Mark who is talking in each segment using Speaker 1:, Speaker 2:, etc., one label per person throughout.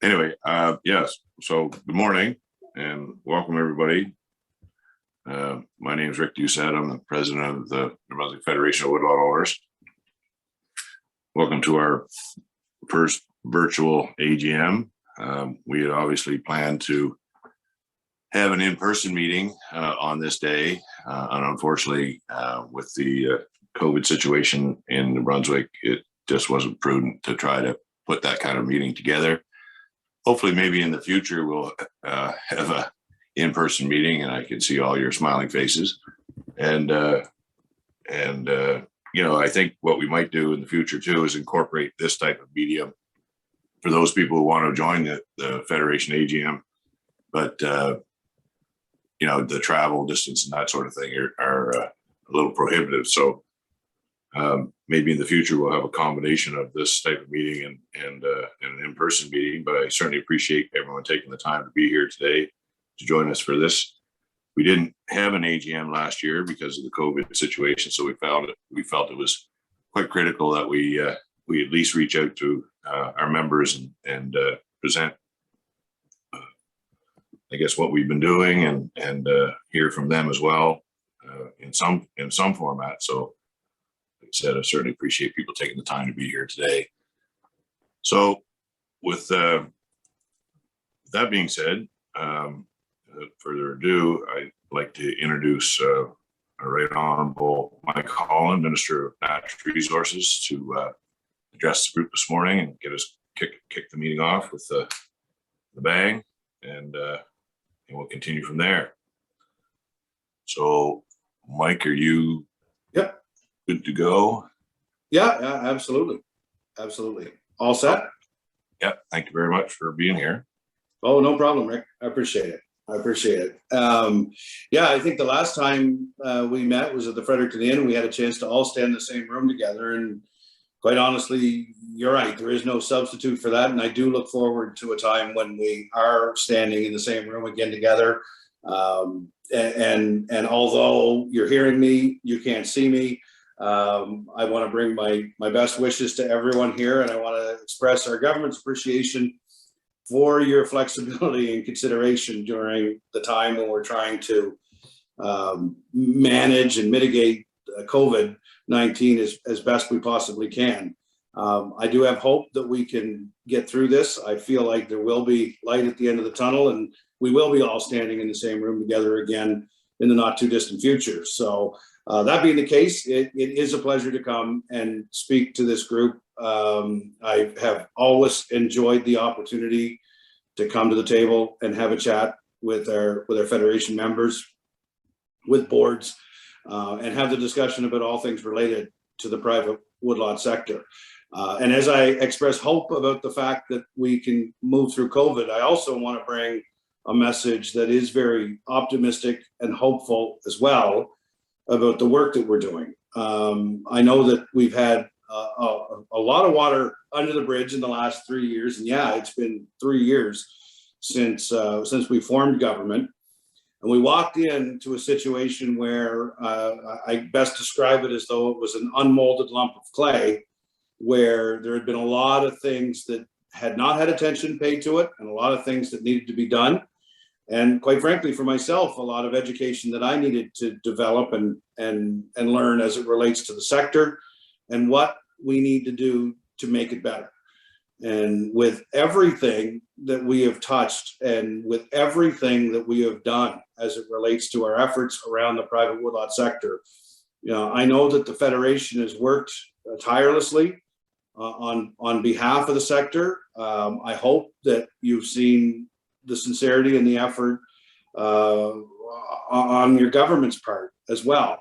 Speaker 1: Anyway, yes, so good morning and welcome everybody. My name is Rick Doucette. I'm the president of the New Brunswick Federation of Woodlot Owners. Welcome to our first virtual AGM. We had obviously planned to have an in-person meeting on this day, and unfortunately, with the COVID situation in New Brunswick, it just wasn't prudent to try to put that kind of meeting together. Hopefully, maybe in the future, we'll have a in-person meeting and I can see all your smiling faces. And you know, I think what we might do in the future too is incorporate this type of medium for those people who want to join the Federation AGM, but you know, the travel distance and that sort of thing are a little prohibitive. So maybe in the future we'll have a combination of this type of meeting and an in-person meeting. But I certainly appreciate everyone taking the time to be here today to join us for this. We didn't have an AGM last year because of the COVID situation, so we felt it was quite critical that we at least reach out to our members and present, I guess, what we've been doing and hear from them as well in some format. So, like I said, I certainly appreciate people taking the time to be here today. So, with that being said, without further ado, I'd like to introduce our Right Honorable Mike Holland, Minister of Natural Resources, to address the group this morning and get us kick the meeting off with the bang, and we'll continue from there. So, Mike, are you good to go?
Speaker 2: Yeah, absolutely. All set?
Speaker 1: Yeah, thank you very much for being here.
Speaker 2: Oh, no problem, Rick. I appreciate it. Yeah, I think the last time we met was at the Fredericton Inn. We had a chance to all stand in the same room together, and quite honestly, you're right. There is no substitute for that, and I do look forward to a time when we are standing in the same room again together. And although you're hearing me, you can't see me. I want to bring my best wishes to everyone here, and I want to express our government's appreciation for your flexibility and consideration during the time when we're trying to manage and mitigate COVID-19 as best we possibly can. I do have hope that we can get through this. I feel like there will be light at the end of the tunnel, and we will be all standing in the same room together again in the not too distant future. So that being the case, it is a pleasure to come and speak to this group. I have always enjoyed the opportunity to come to the table and have a chat with our Federation members, with boards, and have the discussion about all things related to the private woodlot sector. And as I express hope about the fact that we can move through COVID, I also want to bring a message that is very optimistic and hopeful as well about the work that we're doing. I know that we've had a lot of water under the bridge in the last 3 years, and yeah, it's been 3 years since we formed government, and we walked into a situation where I best describe it as though it was an unmolded lump of clay, where there had been a lot of things that had not had attention paid to it, and a lot of things that needed to be done. And quite frankly, for myself, a lot of education that I needed to develop and learn as it relates to the sector and what we need to do to make it better. And with everything that we have touched and with everything that we have done as it relates to our efforts around the private woodlot sector, you know, I know that the Federation has worked tirelessly on behalf of the sector. I hope that you've seen the sincerity and the effort on your government's part as well.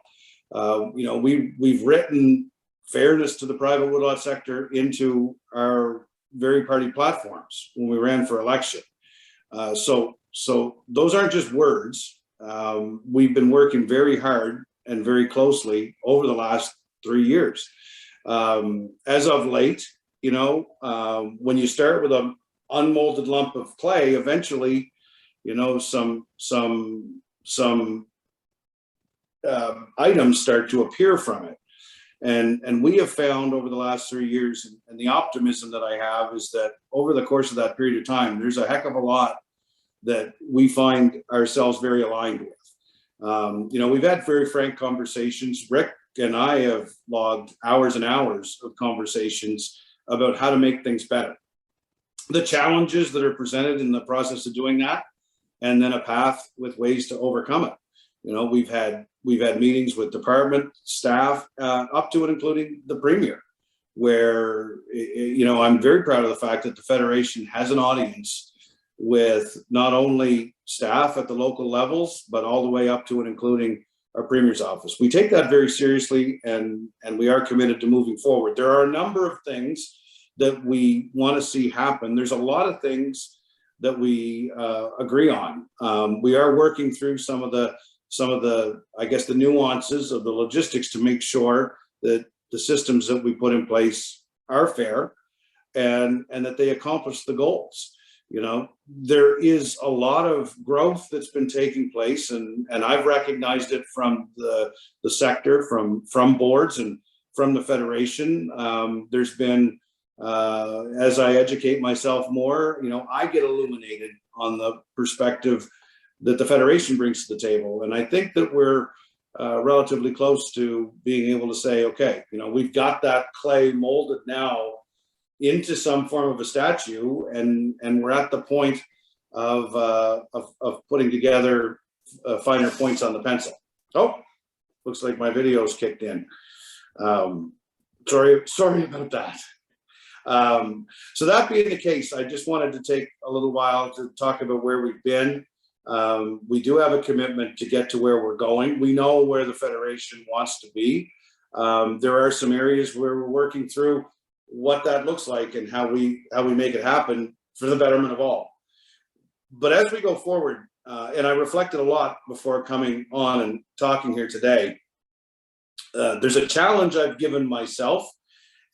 Speaker 2: You know, we've written fairness to the private woodlot sector into our very party platforms when we ran for election. So those aren't just words. We've been working very hard and very closely over the last 3 years. As of late, you know, when you start with an unmolded lump of clay, eventually, you know, some items start to appear from it. And we have found over the last 3 years, and the optimism that I have is that over the course of that period of time, there's a heck of a lot that we find ourselves very aligned with. We've had very frank conversations. Rick and I have logged hours and hours of conversations about how to make things better, the challenges that are presented in the process of doing that, and then a path with ways to overcome it. We've had meetings with department staff, up to and including the premier, where I'm very proud of the fact that the Federation has an audience with not only staff at the local levels, but all the way up to and including our premier's office. We take that very seriously, and we are committed to moving forward. There are a number of things that we want to see happen. There's a lot of things that we agree on. We are working through some of the, I guess, the nuances of the logistics to make sure that the systems that we put in place are fair and that they accomplish the goals. There is a lot of growth that's been taking place, and I've recognized it from the sector, from boards and from the Federation. There's been, as I educate myself more, I get illuminated on the perspective that the Federation brings to the table. And I think that we're relatively close to being able to say, okay, we've got that clay molded now into some form of a statue, and we're at the point of putting together finer points on the pencil. Oh, looks like my video's kicked in. Sorry about that. So that being the case, I just wanted to take a little while to talk about where we've been. We do have a commitment to get to where we're going. We know where the Federation wants to be. There are some areas where we're working through what that looks like and how we make it happen for the betterment of all. But as we go forward, and I reflected a lot before coming on and talking here today, there's a challenge I've given myself,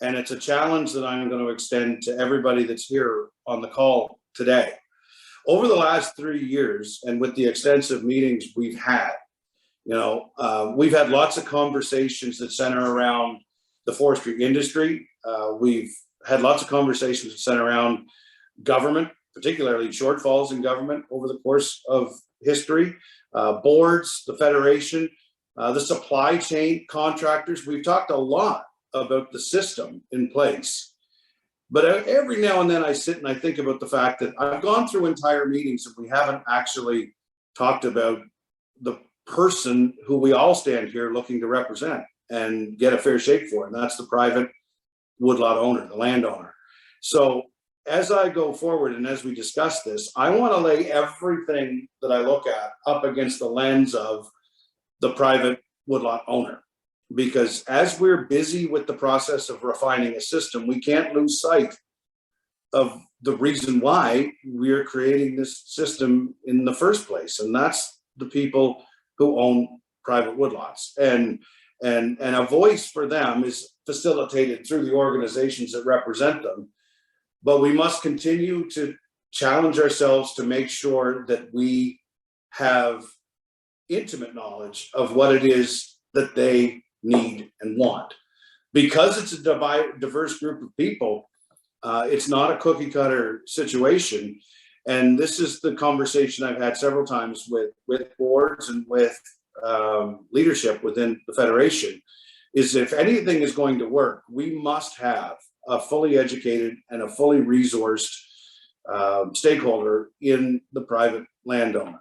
Speaker 2: and it's a challenge that I'm going to extend to everybody that's here on the call today. Over the last 3 years, and with the extensive meetings we've had, we've had lots of conversations that center around the forestry industry. We've had lots of conversations that center around government, particularly shortfalls in government over the course of history, boards, the Federation, the supply chain, contractors. We've talked a lot about the system in place. But every now and then I sit and I think about the fact that I've gone through entire meetings and we haven't actually talked about the person who we all stand here looking to represent and get a fair shake for, and that's the private woodlot owner, the landowner. So as I go forward and as we discuss this, I want to lay everything that I look at up against the lens of the private woodlot owner. Because as we're busy with the process of refining a system, we can't lose sight of the reason why we're creating this system in the first place. And that's the people who own private woodlots. And a voice for them is facilitated through the organizations that represent them. But we must continue to challenge ourselves to make sure that we have intimate knowledge of what it is that they need and want. Because it's a diverse group of people, it's not a cookie cutter situation. And this is the conversation I've had several times with boards and with leadership within the Federation, is if anything is going to work, we must have a fully educated and a fully resourced stakeholder in the private landowner.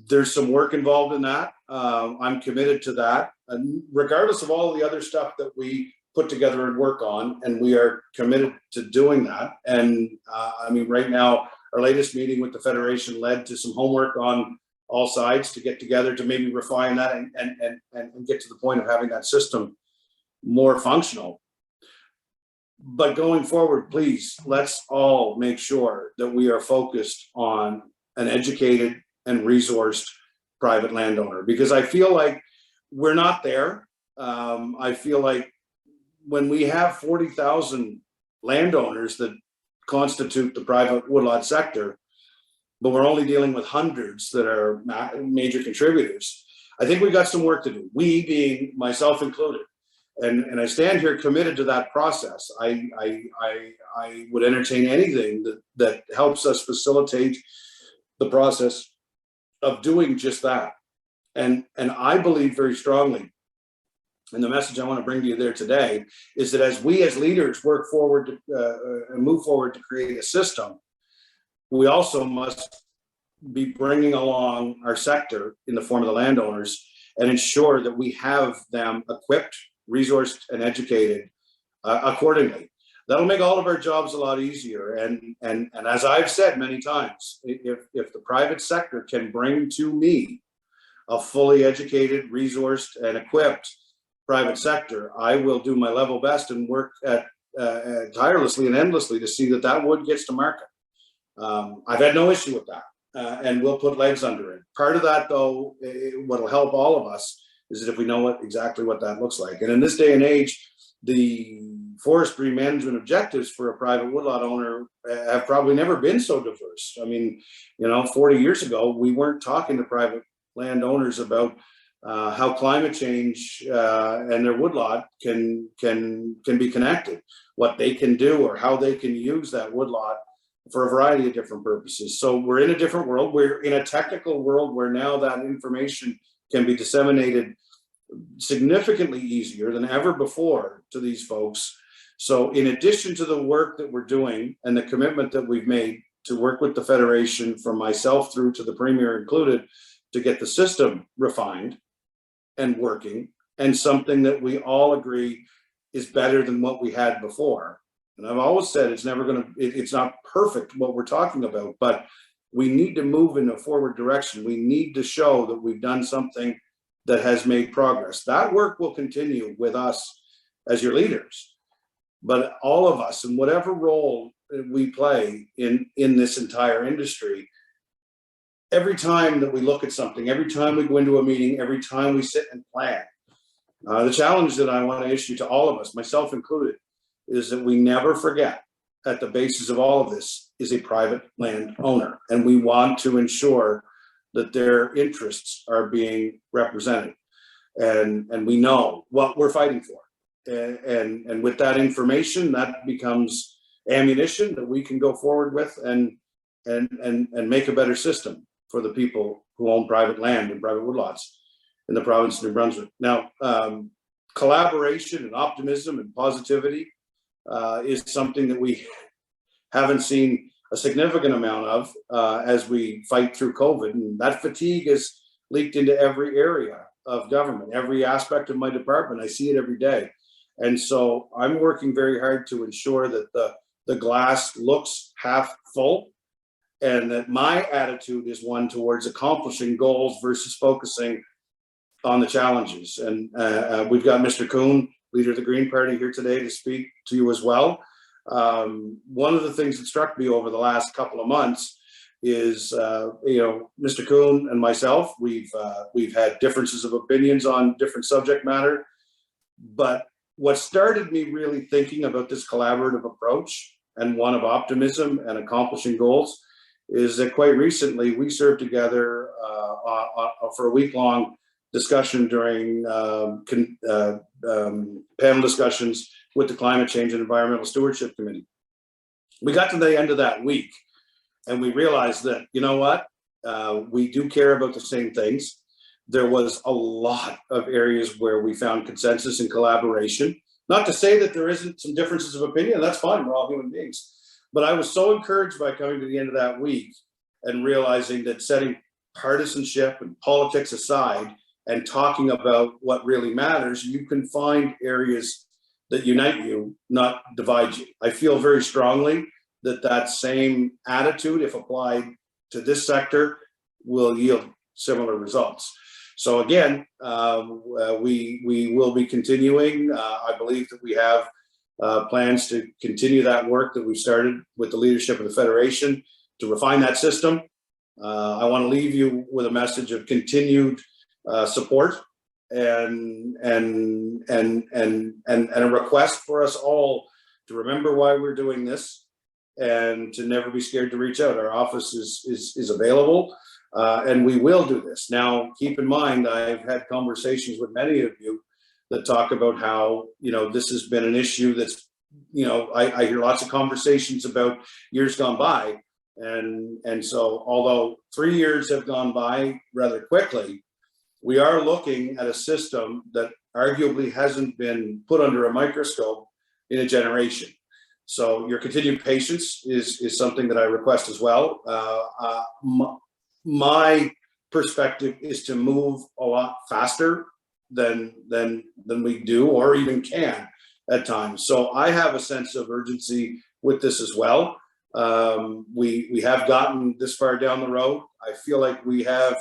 Speaker 2: There's some work involved in that. I'm committed to that, and regardless of all the other stuff that we put together and work on, and we are committed to doing that. And I mean, right now, our latest meeting with the Federation led to some homework on all sides to get together to maybe refine that and get to the point of having that system more functional. But going forward, please, let's all make sure that we are focused on an educated and resourced private landowner, because I feel like we're not there. I feel like when we have 40,000 landowners that constitute the private woodlot sector, but we're only dealing with hundreds that are major contributors, I think we've got some work to do. We being myself included. And I stand here committed to that process. I would entertain anything that helps us facilitate the process of doing just that. And I believe very strongly, and the message I want to bring to you there today is that as we as leaders work forward and move forward to create a system, we also must be bringing along our sector in the form of the landowners and ensure that we have them equipped, resourced, and educated accordingly. That'll make all of our jobs a lot easier. And as I've said many times, if the private sector can bring to me a fully educated, resourced, and equipped private sector, I will do my level best and work tirelessly and endlessly to see that wood gets to market. I've had no issue with that. And we'll put legs under it. Part of that, though, what will help all of us is that if we know exactly what that looks like. And in this day and age, the forestry management objectives for a private woodlot owner have probably never been so diverse. I mean, 40 years ago, we weren't talking to private landowners about how climate change and their woodlot can be connected, what they can do or how they can use that woodlot for a variety of different purposes. So we're in a different world. We're in a technical world where now that information can be disseminated significantly easier than ever before to these folks. So in addition to the work that we're doing and the commitment that we've made to work with the Federation, from myself through to the Premier included, to get the system refined and working, and something that we all agree is better than what we had before. And I've always said it's not perfect what we're talking about, but we need to move in a forward direction. We need to show that we've done something that has made progress. That work will continue with us as your leaders, but all of us, in whatever role we play in this entire industry, every time that we look at something, every time we go into a meeting, every time we sit and plan, the challenge that I want to issue to all of us, myself included, is that we never forget at the basis of all of this is a private land owner. And we want to ensure that their interests are being represented. And we know what we're fighting for. And with that information, that becomes ammunition that we can go forward with and make a better system for the people who own private land and private woodlots in the province of New Brunswick. Now, collaboration and optimism and positivity is something that we haven't seen a significant amount of as we fight through COVID. And that fatigue has leaked into every area of government, every aspect of my department. I see it every day. And so I'm working very hard to ensure that the glass looks half full, and that my attitude is one towards accomplishing goals versus focusing on the challenges. And we've got Mr. Kuhn, leader of the Green Party, here today to speak to you as well. One of the things that struck me over the last couple of months is, Mr. Kuhn and myself, we've had differences of opinions on different subject matter, but what started me really thinking about this collaborative approach and one of optimism and accomplishing goals is that quite recently we served together for a week-long discussion during panel discussions with the Climate Change and Environmental Stewardship Committee. We got to the end of that week and we realized that, you know what, we do care about the same things. There was a lot of areas where we found consensus and collaboration. Not to say that there isn't some differences of opinion, that's fine, we're all human beings. But I was so encouraged by coming to the end of that week and realizing that setting partisanship and politics aside and talking about what really matters, you can find areas that unite you, not divide you. I feel very strongly that same attitude, if applied to this sector, will yield similar results. So again, we will be continuing. I believe that we have plans to continue that work that we've started with the leadership of the Federation to refine that system. I want to leave you with a message of continued support and a request for us all to remember why we're doing this and to never be scared to reach out. Our office is available. And we will do this. Now, keep in mind, I've had conversations with many of you that talk about how, this has been an issue that's, I hear lots of conversations about years gone by. And so although 3 years have gone by rather quickly, we are looking at a system that arguably hasn't been put under a microscope in a generation. So your continued patience is something that I request as well. My perspective is to move a lot faster than we do or even can at times. So I have a sense of urgency with this as well. We have gotten this far down the road. I feel like we have,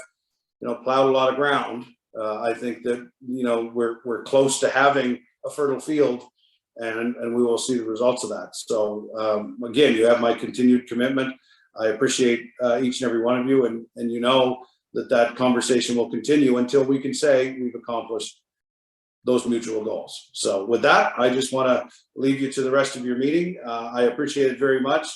Speaker 2: plowed a lot of ground. I think that, we're close to having a fertile field, and we will see the results of that. So again, you have my continued commitment. I appreciate each and every one of you, and that conversation will continue until we can say we've accomplished those mutual goals. So with that, I just want to leave you to the rest of your meeting. I appreciate it very much.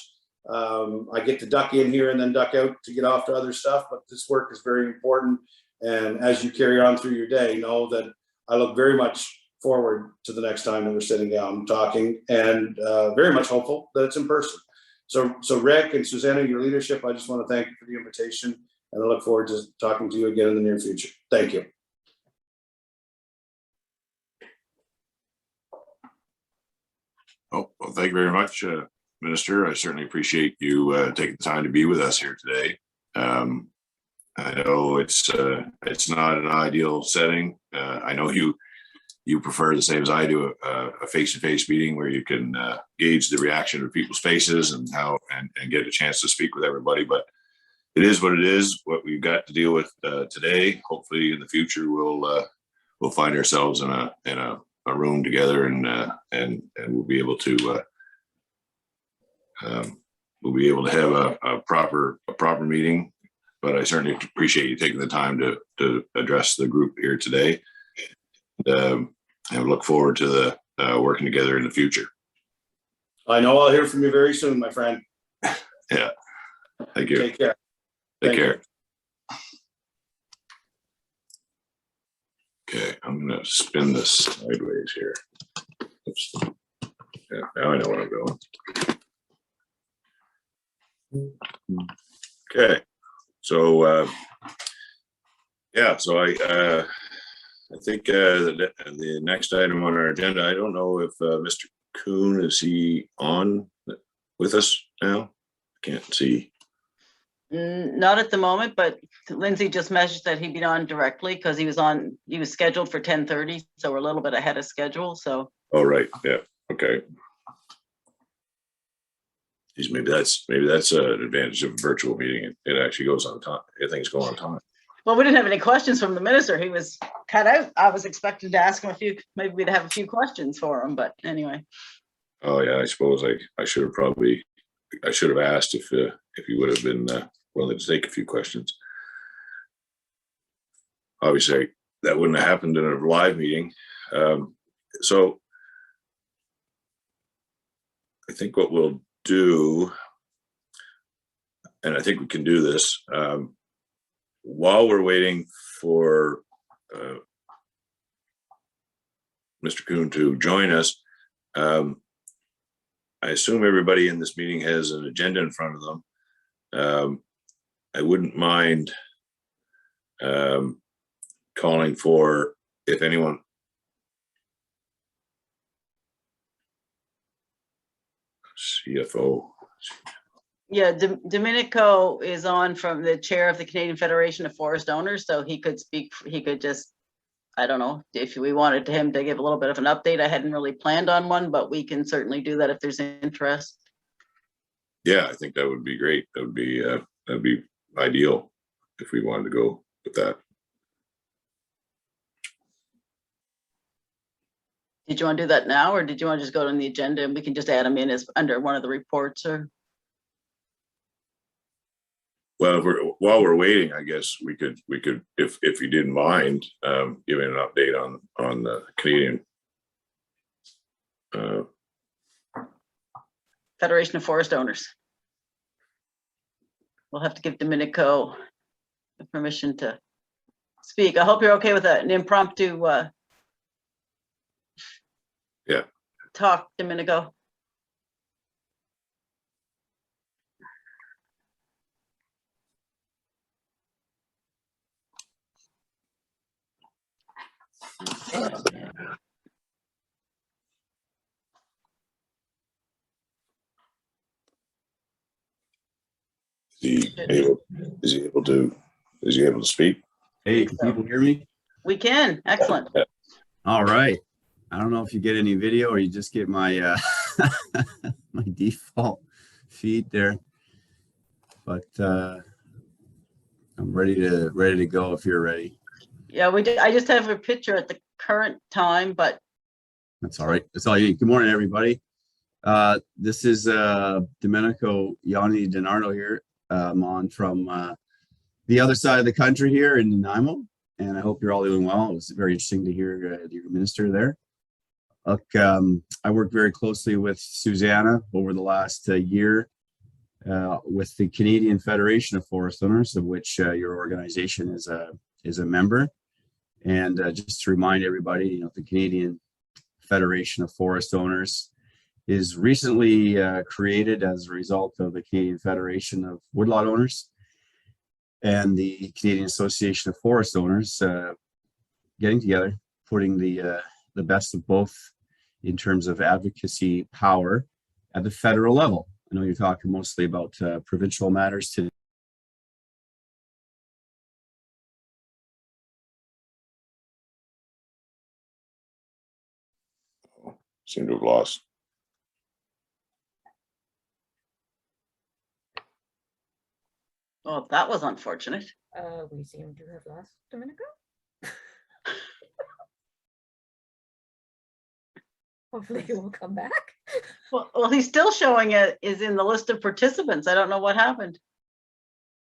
Speaker 2: I get to duck in here and then duck out to get off to other stuff, but this work is very important. And as you carry on through your day, know that I look very much forward to the next time that we're sitting down talking, and very much hopeful that it's in person. So Rick and Susanna, your leadership, I just want to thank you for the invitation, and I look forward to talking to you again in the near future. Thank you.
Speaker 1: Oh, well, thank you very much, Minister. I certainly appreciate you taking the time to be with us here today. I know it's not an ideal setting. I know you prefer the same as I do, a face-to-face meeting where you can gauge the reaction of people's faces and get a chance to speak with everybody. But it is what it is. What we've got to deal with today. Hopefully, in the future, we'll find ourselves in a room together, and we'll be able to have a proper meeting. But I certainly appreciate you taking the time to address the group here today. And look forward to the working together in the future.
Speaker 2: I know I'll hear from you very soon, my friend.
Speaker 1: Yeah. Thank you.
Speaker 2: Take care.
Speaker 1: Take care. Okay, I'm going to spin this sideways here. Oops. Yeah, now I know where I'm going. Okay, so I think the next item on our agenda, I don't know if Mr. Kuhn, is he on with us now? I can't see.
Speaker 3: Not at the moment, but Lindsay just messaged that he'd be on directly because he was scheduled for 10:30, so we're a little bit ahead of schedule. So.
Speaker 1: Oh, right. Yeah. Okay. Maybe that's an advantage of a virtual meeting. It actually goes on time. Things go on time.
Speaker 3: Well, we didn't have any questions from the minister. He was cut out. I was expecting to ask him maybe we'd have a few questions for him, but anyway.
Speaker 1: Oh yeah, I suppose I should have asked if he would have been willing to take a few questions. Obviously, that wouldn't have happened in a live meeting. So I think what we'll do, and I think we can do this, while we're waiting for Mr. Kuhn to join us, I assume everybody in this meeting has an agenda in front of them. I wouldn't mind calling for, if anyone. CFO.
Speaker 3: Yeah, Domenico is on from the chair of the Canadian Federation of Forest Owners, so he could speak. He could just, I don't know if we wanted him to give a little bit of an update. I hadn't really planned on one, but we can certainly do that if there's interest.
Speaker 1: Yeah, I think that would be great. That'd be ideal if we wanted to go with that.
Speaker 3: Did you want to do that now, or did you want to just go on the agenda and we can just add them in as under one of the reports? Or
Speaker 1: well, while we're waiting, I guess we could, if you didn't mind, giving an update on the Canadian
Speaker 3: Federation of Forest Owners. We'll have to give Domenico the permission to speak. I hope you're okay with an impromptu
Speaker 1: Yeah.
Speaker 3: Talk, Domenico.
Speaker 1: Is he able to speak?
Speaker 4: Hey, can people hear me?
Speaker 3: We can. Excellent.
Speaker 4: All right. I don't know if you get any video or you just get my my default feed there, but I'm ready to go if you're ready.
Speaker 3: Yeah, we did. I just have a picture at the current time, but
Speaker 4: That's all right. That's all you need. Good morning, everybody. This is Domenico Yanni DiNardo here. I'm on from the other side of the country here in Nanaimo, and I hope you're all doing well. It was very interesting to hear your minister there. Look, I worked very closely with Susanna over the last year with the Canadian Federation of Forest Owners, of which your organization is a member. And just to remind everybody, the Canadian Federation of Forest Owners is recently created as a result of the Canadian Federation of Woodlot Owners and the Canadian Association of Forest Owners getting together, putting the best of both in terms of advocacy power at the federal level. I know you're talking mostly about provincial matters today.
Speaker 1: Seem to have lost.
Speaker 3: well, that was unfortunate.
Speaker 5: We seem to have lost Domenico. Hopefully he will come back.
Speaker 3: Well, he's still showing it is in the list of participants. I don't know what happened.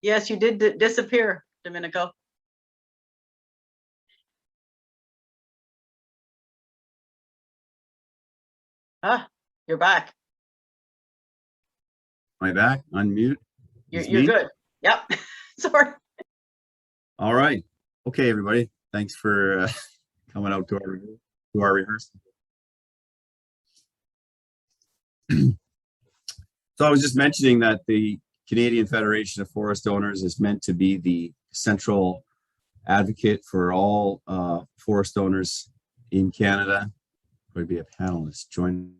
Speaker 3: Yes, you did disappear, Domenico. Ah, you're back.
Speaker 4: Am I back? Unmute.
Speaker 3: You're,
Speaker 4: It's
Speaker 3: you're
Speaker 4: me?
Speaker 3: good. Yep. Sorry.
Speaker 4: All right. Okay, everybody. Thanks for coming out to our rehearsal. So I was just mentioning that the Canadian Federation of Forest Owners is meant to be the central advocate for all forest owners in Canada. Would be a panelist. Join.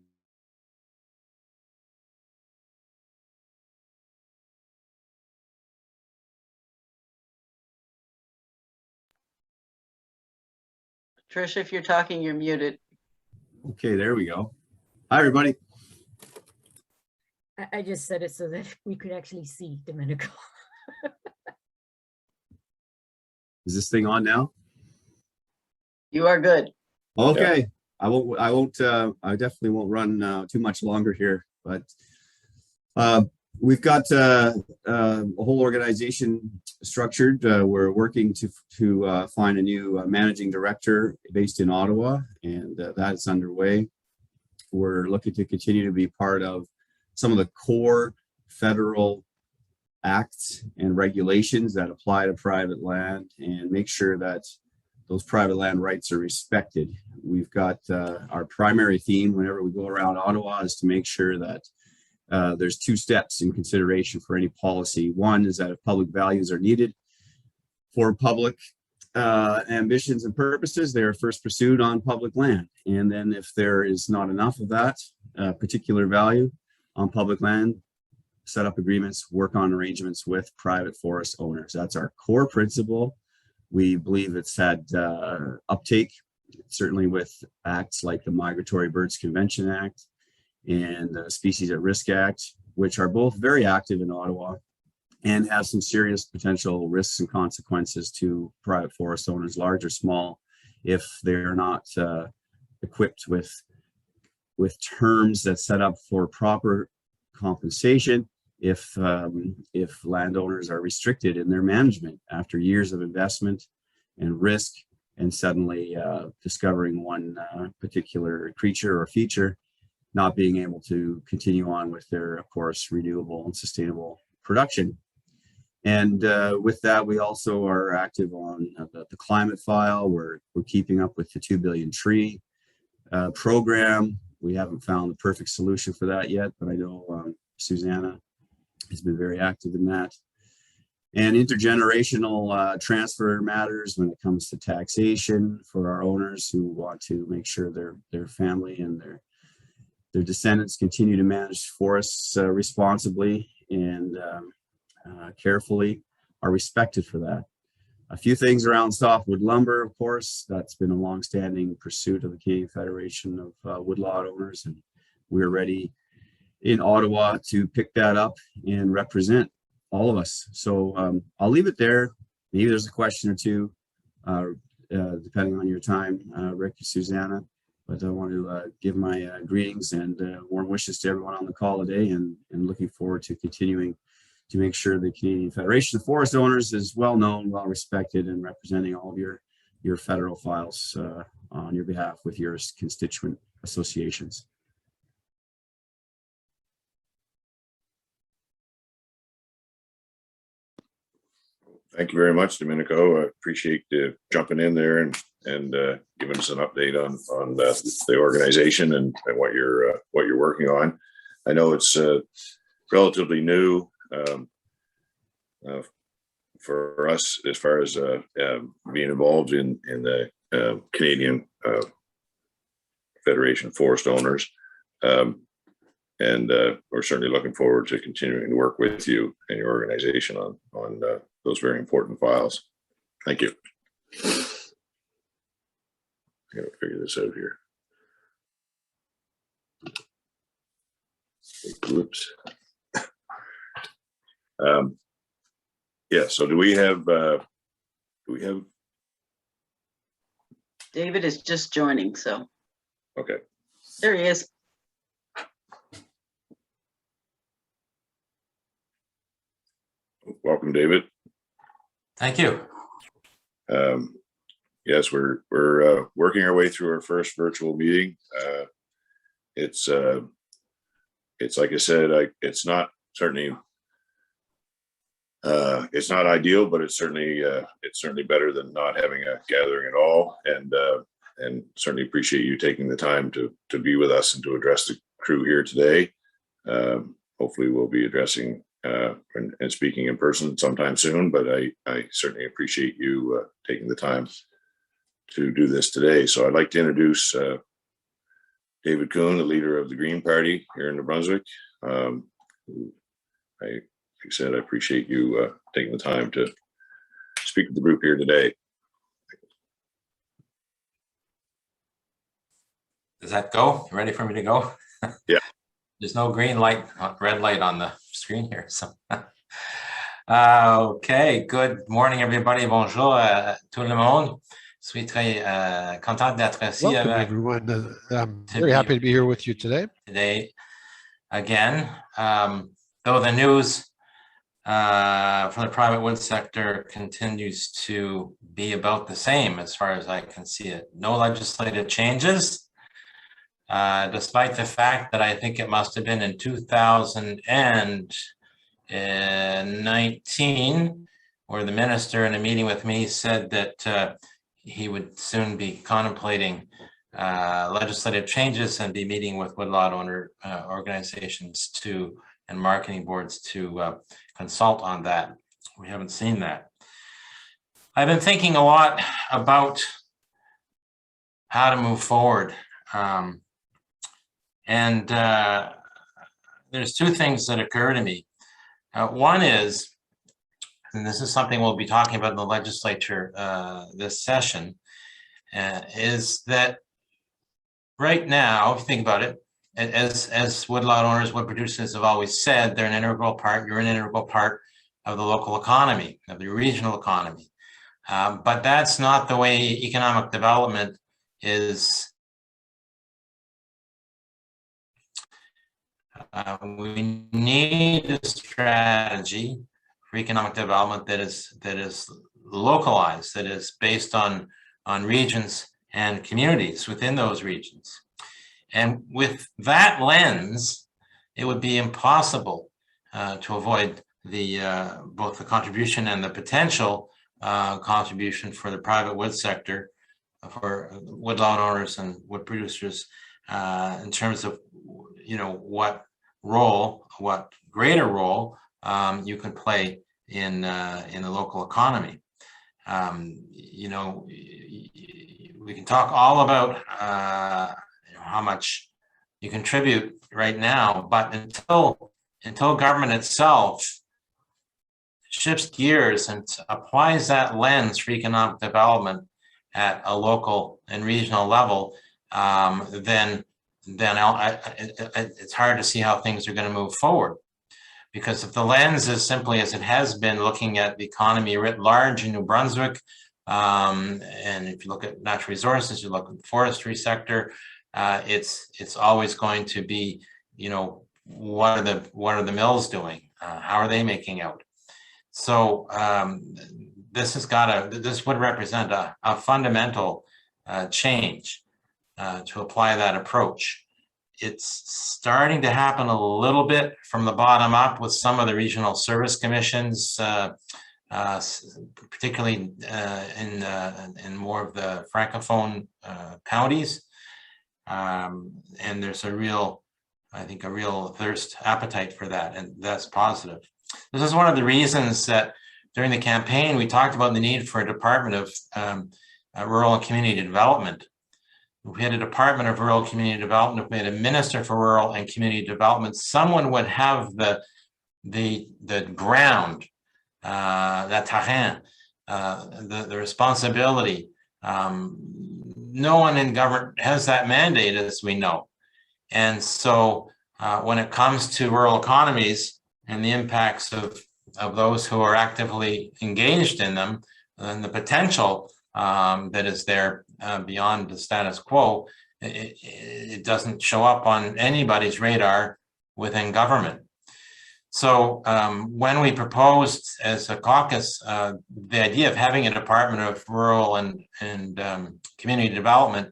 Speaker 3: Tricia, if you're talking, you're muted.
Speaker 4: Okay, there we go. Hi, everybody.
Speaker 5: I just said it so that we could actually see Domenico.
Speaker 4: Is this thing on now?
Speaker 3: You are good.
Speaker 4: Okay. I definitely won't run too much longer here, but we've got a whole organization structured. We're working to find a new managing director based in Ottawa, and that is underway. We're looking to continue to be part of some of the core federal acts and regulations that apply to private land and make sure that those private land rights are respected. We've got our primary theme whenever we go around Ottawa is to make sure that there's two steps in consideration for any policy. One is that if public values are needed for public ambitions and purposes, they are first pursued on public land. And then if there is not enough of that particular value on public land, set up agreements, work on arrangements with private forest owners. That's our core principle. We believe it's had uptake, certainly with acts like the Migratory Birds Convention Act and the Species at Risk Act, which are both very active in Ottawa and have some serious potential risks and consequences to private forest owners, large or small, if they're not equipped with terms that set up for proper compensation, if landowners are restricted in their management after years of investment and risk, and suddenly discovering one particular creature or feature, not being able to continue on with their, of course, renewable and sustainable production. And with that, we also are active on the climate file. We're keeping up with the 2 billion tree program. We haven't found the perfect solution for that yet, but I know Susanna has been very active in that. And intergenerational transfer matters when it comes to taxation for our owners who want to make sure their family and their descendants continue to manage forests responsibly and carefully, are respected for that. A few things around softwood lumber, of course, that's been a longstanding pursuit of the Canadian Federation of Woodlot Owners, and we're ready in Ottawa to pick that up and represent all of us. So I'll leave it there. Maybe there's a question or two, depending on your time, Rick or Susanna. But I want to give my greetings and warm wishes to everyone on the call today, and looking forward to continuing to make sure the Canadian Federation of Forest Owners is well known, well respected, and representing all of your federal files on your behalf with your constituent associations.
Speaker 1: Thank you very much, Domenico. I appreciate jumping in there and giving us an update on the organization and what you're working on. I know it's relatively new for us as far as being involved in the Canadian Federation of Forest Owners, and we're certainly looking forward to continuing to work with you and your organization on those very important files. Thank you. I gotta figure this out here. Oops. Yeah, so do we have
Speaker 3: David is just joining, so
Speaker 1: okay.
Speaker 3: there he is.
Speaker 1: Welcome, David.
Speaker 6: Thank you.
Speaker 1: Yes, we're working our way through our first virtual meeting. It's like I said, it's not certainly it's not ideal, but it's certainly better than not having a gathering at all. And certainly appreciate you taking the time to be with us and to address the crew here today. Hopefully we'll be addressing and speaking in person sometime soon, but I certainly appreciate you taking the time to do this today. So I'd like to introduce David Kuhn, the leader of the Green Party here in New Brunswick. Like I said, I appreciate you taking the time to speak to the group here today.
Speaker 6: Does that go? You ready for me to go?
Speaker 1: Yeah.
Speaker 6: There's no green light, red light on the screen here. So, okay. Good morning, everybody. Bonjour, tout le monde. Je suis très content d'être ici.
Speaker 7: Welcome, everyone. I'm very happy to be here with you today.
Speaker 6: Again, though the news from the private wood sector continues to be about the same as far as I can see it. No legislative changes. Despite the fact that I think it must have been in 2019, where the minister in a meeting with me said that he would soon be contemplating legislative changes and be meeting with woodlot owner organizations and marketing boards to consult on that. We haven't seen that. I've been thinking a lot about how to move forward. And there's two things that occur to me. One is, and this is something we'll be talking about in the legislature this session, is that right now, if you think about it, as woodlot owners, wood producers have always said, they're an integral part, you're an integral part of the local economy, of the regional economy. But that's not the way economic development is. We need a strategy for economic development that is localized, that is based on regions and communities within those regions. And with that lens, it would be impossible to avoid both the contribution and the potential contribution for the private wood sector woodlot owners and wood producers in terms of, what greater role you can play in the local economy. We can talk all about how much you contribute right now, but until government itself shifts gears and applies that lens for economic development at a local and regional level, then it's hard to see how things are going to move forward. Because if the lens is simply as it has been, looking at the economy writ large in New Brunswick, and if you look at natural resources, you look at the forestry sector, it's always going to be, what are the mills doing? How are they making out? So this would represent a fundamental change to apply that approach. It's starting to happen a little bit from the bottom up with some of the regional service commissions, particularly in more of the francophone counties. And there's a real appetite for that, and that's positive. This is one of the reasons that during the campaign we talked about the need for a Department of Rural and Community Development. If we had a Department of Rural Community Development, if we had a Minister for Rural and Community Development, someone would have the ground, la terrain, the responsibility. No one in government has that mandate, as we know. And so when it comes to rural economies and the impacts of those who are actively engaged in them, and the potential that is there beyond the status quo, it doesn't show up on anybody's radar within government. So when we proposed as a caucus the idea of having a Department of Rural and Community Development,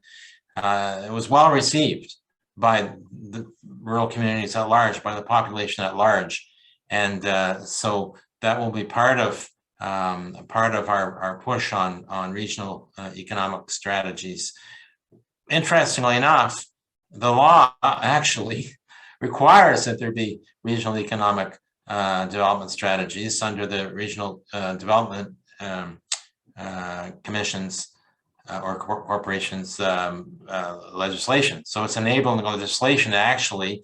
Speaker 6: it was well received by the rural communities at large, by the population at large. And so that will be part of our push on regional economic strategies. Interestingly enough, the law actually requires that there be regional economic development strategies under the regional development commissions or corporations legislation. So it's enabling legislation to actually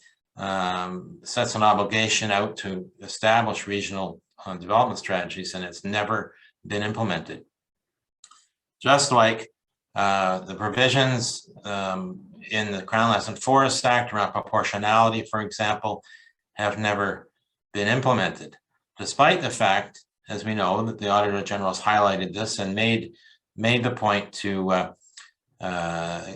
Speaker 6: sets an obligation out to establish regional development strategies, and it's never been implemented. Just like the provisions in the Crown Lands and Forests Act around proportionality, for example, have never been implemented, despite the fact, as we know, that the Auditor General has highlighted this and made the point to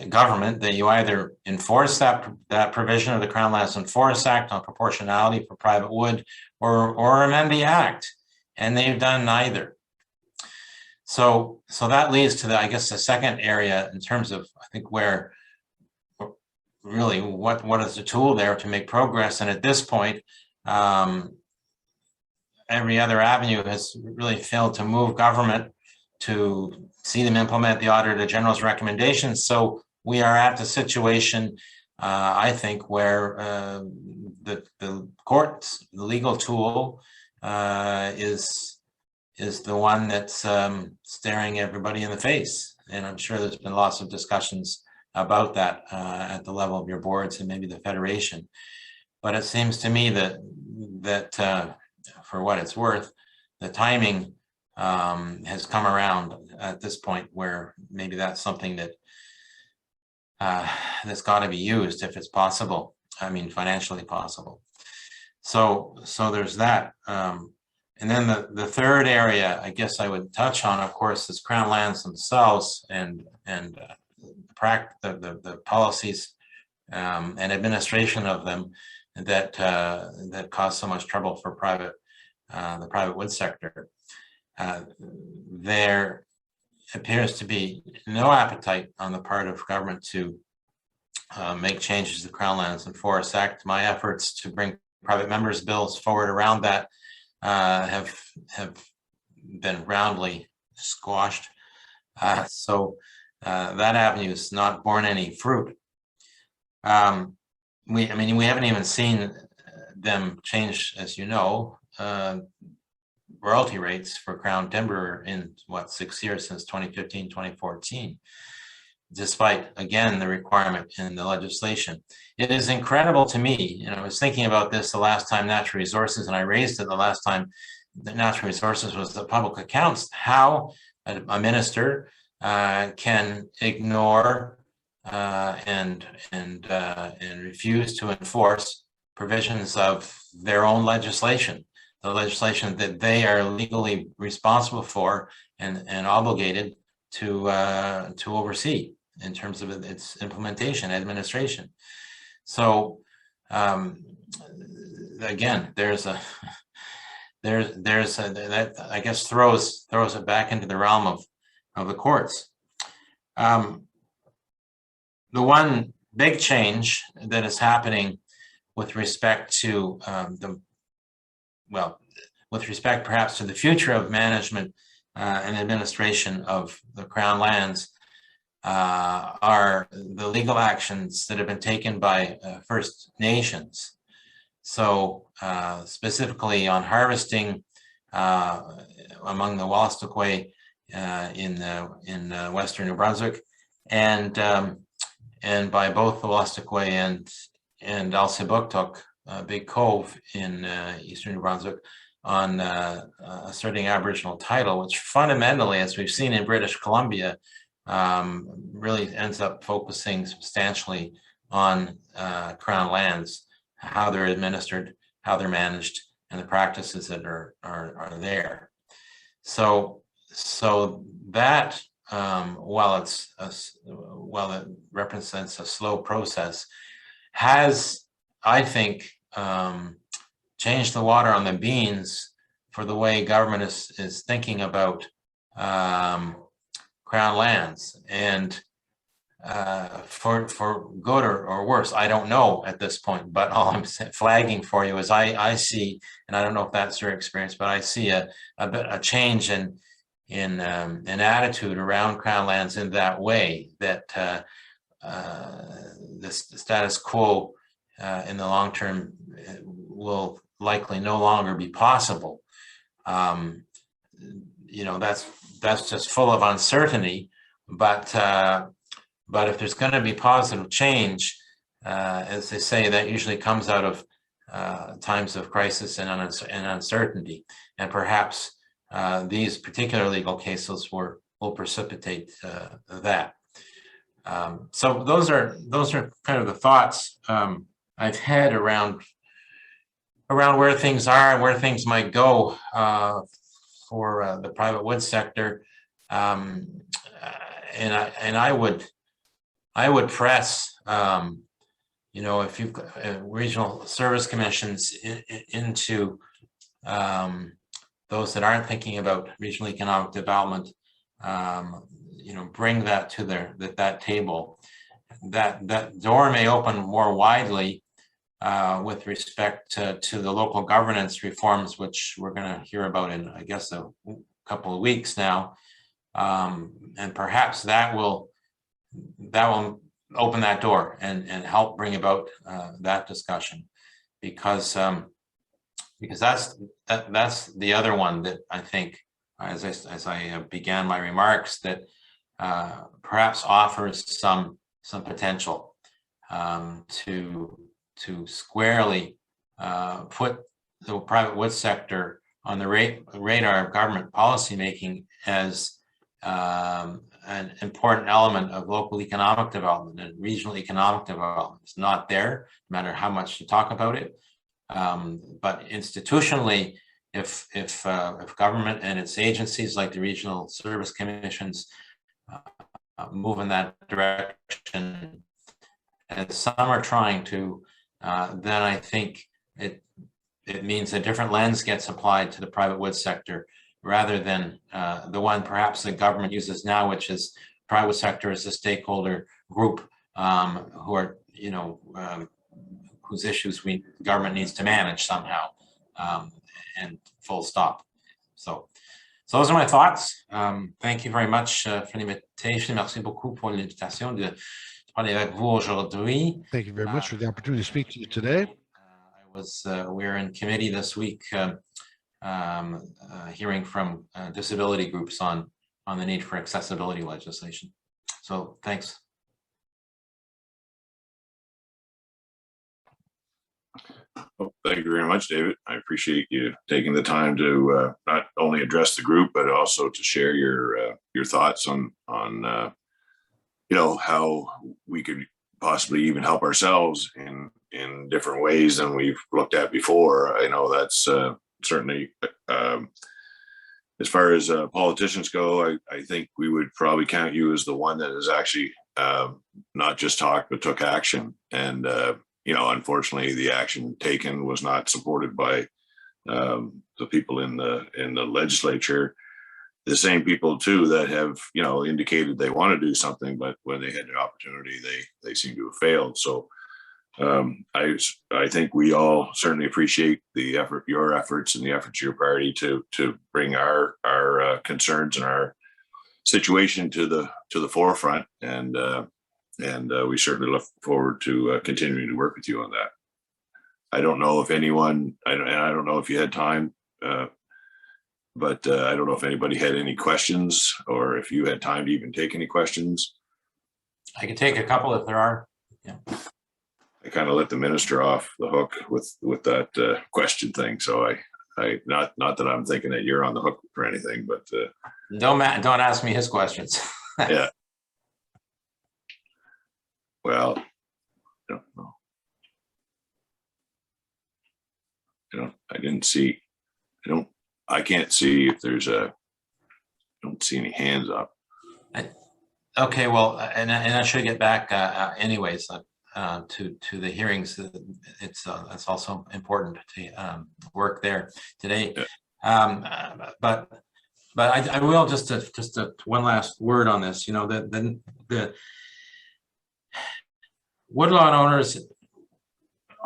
Speaker 6: government that you either enforce that provision of the Crown Lands and Forests Act on proportionality for private wood, or amend the Act, and they've done neither. So that leads to the second area in terms of, I think, where really what is the tool there to make progress. And at this point, every other avenue has really failed to move government to see them implement the Auditor General's recommendations. So we are at the situation, I think, where the courts, the legal tool, is the one that's staring everybody in the face. And I'm sure there's been lots of discussions about that at the level of your boards and maybe the Federation. But it seems to me that for what it's worth, the timing has come around at this point where maybe that's something that that's got to be used if it's possible. I mean, financially possible. So there's that. And then the third area, I guess I would touch on, of course, is Crown lands themselves and the policies and administration of them that cause so much trouble for the private wood sector. There appears to be no appetite on the part of government to make changes to the Crown Lands and Forests Act. My efforts to bring private members' bills forward around that have been roundly squashed. So that avenue has not borne any fruit. We haven't even seen them change, as you know, royalty rates for Crown timber in 6 years, since 2015, 2014, despite, again, the requirement in the legislation. It is incredible to me, and I was thinking about this the last time Natural Resources, and I raised it the last time that Natural Resources was the public accounts, how a minister can ignore and refuse to enforce provisions of their own legislation, the legislation that they are legally responsible for and obligated to oversee in terms of its implementation, administration. So again, that I guess throws it back into the realm of the courts. The one big change that is happening with respect to with respect perhaps to the future of management and administration of the Crown lands are the legal actions that have been taken by First Nations. So specifically on harvesting among the Wolastoqey in western New Brunswick, and by both the Wolastoqey and Elsipogtog, Big Cove in eastern New Brunswick, on asserting Aboriginal title, which fundamentally, as we've seen in British Columbia, really ends up focusing substantially on Crown lands, how they're administered, how they're managed, and the practices that are there. So that while it represents a slow process, has, I think, changed the water on the beans for the way government is thinking about Crown lands, and for good or worse, I don't know at this point. But all I'm flagging for you is I see, and I don't know if that's your experience, but I see a change in attitude around Crown lands in that way, that the status quo in the long term will likely no longer be possible. That's just full of uncertainty. But if there's going to be positive change, as they say, that usually comes out of times of crisis and uncertainty, and perhaps these particular legal cases will precipitate that. So those are kind of the thoughts I've had around where things are and where things might go for the private wood sector, and I would press, if you've got regional service commissions into those that aren't thinking about regional economic development, bring that to that table. That door may open more widely with respect to the local governance reforms, which we're going to hear about in, I guess, a couple of weeks now, and perhaps that will open that door and help bring about that discussion, because that's the other one that I think, as I began my remarks, that perhaps offers some potential to squarely put the private wood sector on the radar of government policymaking as an important element of local economic development and regional economic development. It's not there, no matter how much you talk about it. But institutionally, if government and its agencies like the regional service commissions move in that direction, as some are trying to, then I think it means a different lens gets applied to the private wood sector, rather than the one perhaps the government uses now, which is private sector as a stakeholder group who are, whose issues government needs to manage somehow, and full stop. So So those are my thoughts. Thank you very much for l'invitation. Merci beaucoup pour l'invitation de parler avec vous aujourd'hui.
Speaker 7: Thank you very much for the opportunity to speak to you today.
Speaker 6: We're in committee this week hearing from disability groups on the need for accessibility legislation. So thanks.
Speaker 1: Well, thank you very much, David. I appreciate you taking the time to not only address the group, but also to share your thoughts on how we could possibly even help ourselves in different ways than we've looked at before. I know that's certainly as far as politicians go, I think we would probably count you as the one that has actually not just talked, but took action. And unfortunately, the action taken was not supported by the people in the legislature. The same people too that have indicated they want to do something, but when they had an opportunity, they seem to have failed. So I think we all certainly appreciate your efforts and the efforts of your party to bring our concerns and our situation to the forefront, and we certainly look forward to continuing to work with you on that. I don't know if anyone, I don't know if you had time, but I don't know if anybody had any questions, or if you had time to even take any questions.
Speaker 6: I can take a couple if there are. Yeah.
Speaker 1: I kind of let the minister off the hook with that question thing. So I not that I'm thinking that you're on the hook for anything, but
Speaker 6: don't ask me his questions.
Speaker 1: Yeah. Well, I don't know. I can't see if there's I don't see any hands up.
Speaker 6: Okay, well, and I should get back anyways to the hearings. It's also important to work there today. Yeah. But I will just one last word on this. The woodlot owners,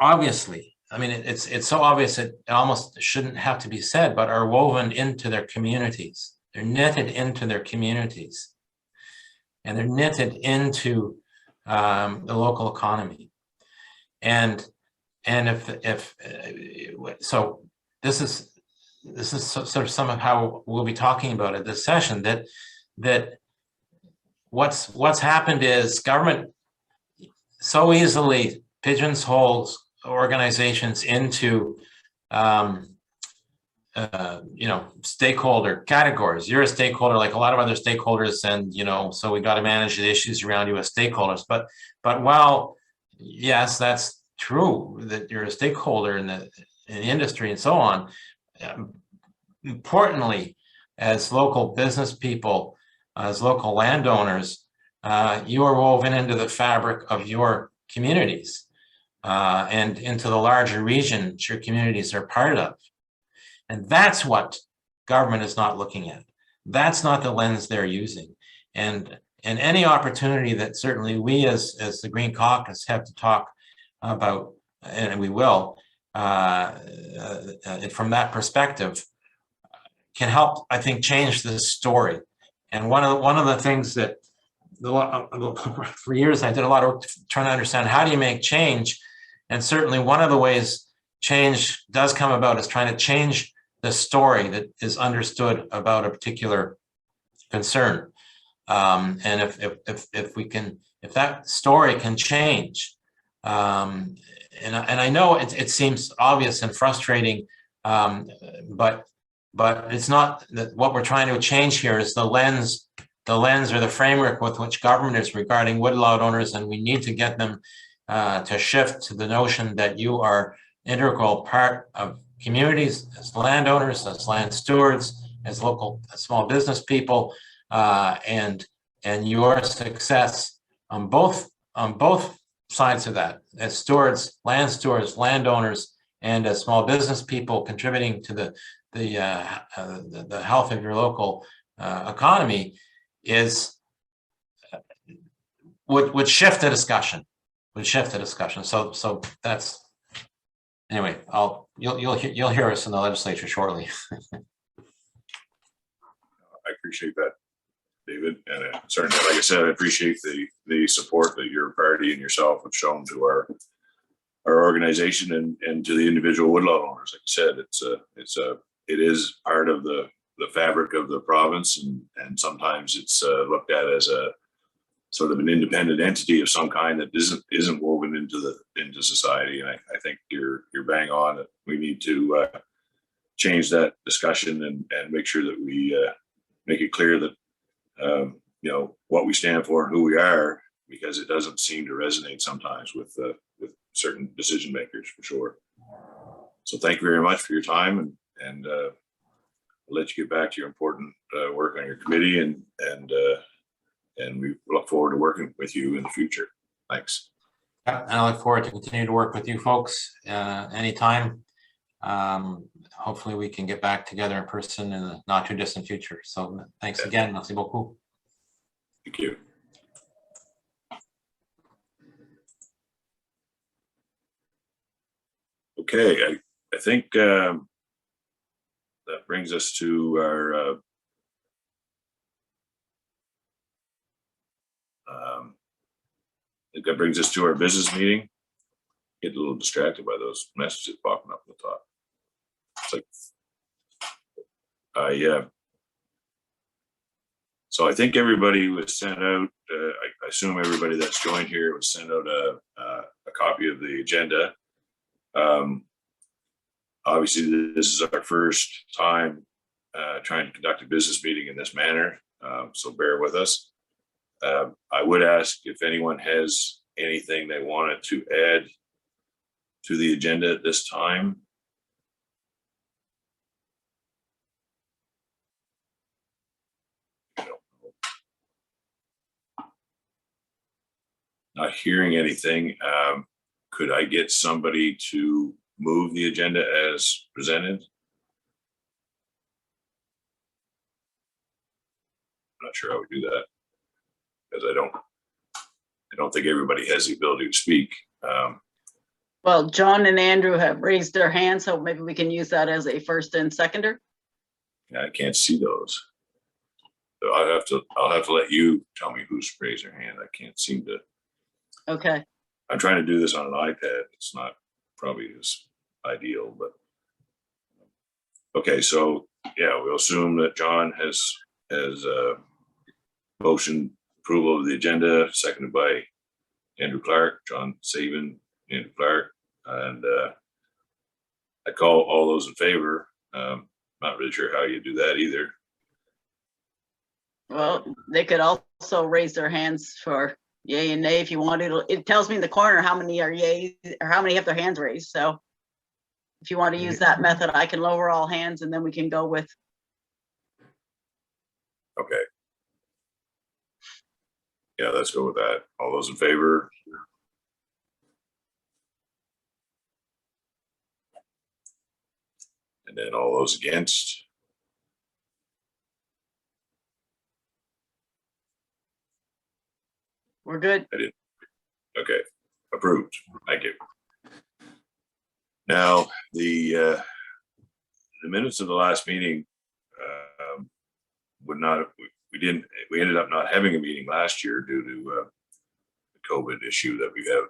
Speaker 6: obviously, I mean, it's so obvious it almost shouldn't have to be said, but are woven into their communities. They're knitted into their communities, and they're knitted into the local economy. And if so, this is sort of some of how we'll be talking about it this session. That what's happened is government so easily pigeonholes organizations into stakeholder categories. You're a stakeholder like a lot of other stakeholders, and so we got to manage the issues around you as stakeholders. But while yes, that's true that you're a stakeholder in the industry and so on, importantly, as local business people, as local landowners, you are woven into the fabric of your communities and into the larger regions your communities are part of. And that's what government is not looking at. That's not the lens they're using. And any opportunity that certainly we as the Green Caucus have to talk about, and we will, from that perspective, can help, I think, change this story. And one of the things that for years I did a lot of work trying to understand, how do you make change? And certainly one of the ways change does come about is trying to change the story that is understood about a particular concern. And if that story can change, and I know it seems obvious and frustrating, but it's not that. What we're trying to change here is the lens or the framework with which government is regarding woodlot owners, and we need to get them to shift to the notion that you are integral part of communities as landowners, as land stewards, as local small business people, and your success on both sides of that, as stewards, landowners, and as small business people contributing to the health of your local economy, would shift the discussion. So that's, anyway. You'll hear us in the legislature shortly.
Speaker 1: I appreciate that, David, and certainly, like I said, I appreciate the support that your party and yourself have shown to our organization and to the individual woodlot owners. Like I said, it is part of the fabric of the province, and sometimes it's looked at as a sort of an independent entity of some kind that isn't woven into society. And I think you're bang on that we need to change that discussion and make sure that we make it clear that you know what we stand for and who we are, because it doesn't seem to resonate sometimes with certain decision makers, for sure. So thank you very much for your time, and I'll let you get back to your important work on your committee, and we look forward to working with you in the future. Thanks.
Speaker 6: Yeah, and I look forward to continue to work with you folks anytime. Hopefully we can get back together in person in the not too distant future. So thanks again. Merci beaucoup.
Speaker 1: Thank you. Okay, I think that brings us to our I think that brings us to our business meeting. Get a little distracted by those messages popping up at the top. It's like, yeah. So I think everybody was sent out. I assume everybody that's joined here was sent out a copy of the agenda. Obviously, this is our first time trying to conduct a business meeting in this manner, so bear with us. I would ask if anyone has anything they wanted to add to the agenda at this time. Not hearing anything. Could I get somebody to move the agenda as presented? I'm not sure how we do that, because I don't think everybody has the ability to speak.
Speaker 3: Well, John and Andrew have raised their hands, so maybe we can use that as a first and seconder.
Speaker 1: Yeah, I can't see those. So I'll have to let you tell me who's raised their hand. I can't seem to.
Speaker 3: Okay.
Speaker 1: I'm trying to do this on an iPad. It's not probably as ideal, but okay. So yeah, we'll assume that John has motion approval of the agenda, seconded by Andrew Clark, John Sabin, Andrew Clark, and I call all those in favor. Not really sure how you do that either.
Speaker 3: Well, they could also raise their hands for yay and nay if you wanted. It tells me in the corner how many are yay or how many have their hands raised. So if you want to use that method, I can lower all hands and then we can go with.
Speaker 1: Okay. Yeah, let's go with that. All those in favor? And then all those against?
Speaker 3: We're good.
Speaker 1: Okay, approved. Thank you. Now, the minutes of the last meeting would not, we ended up not having a meeting last year due to the COVID issue that we have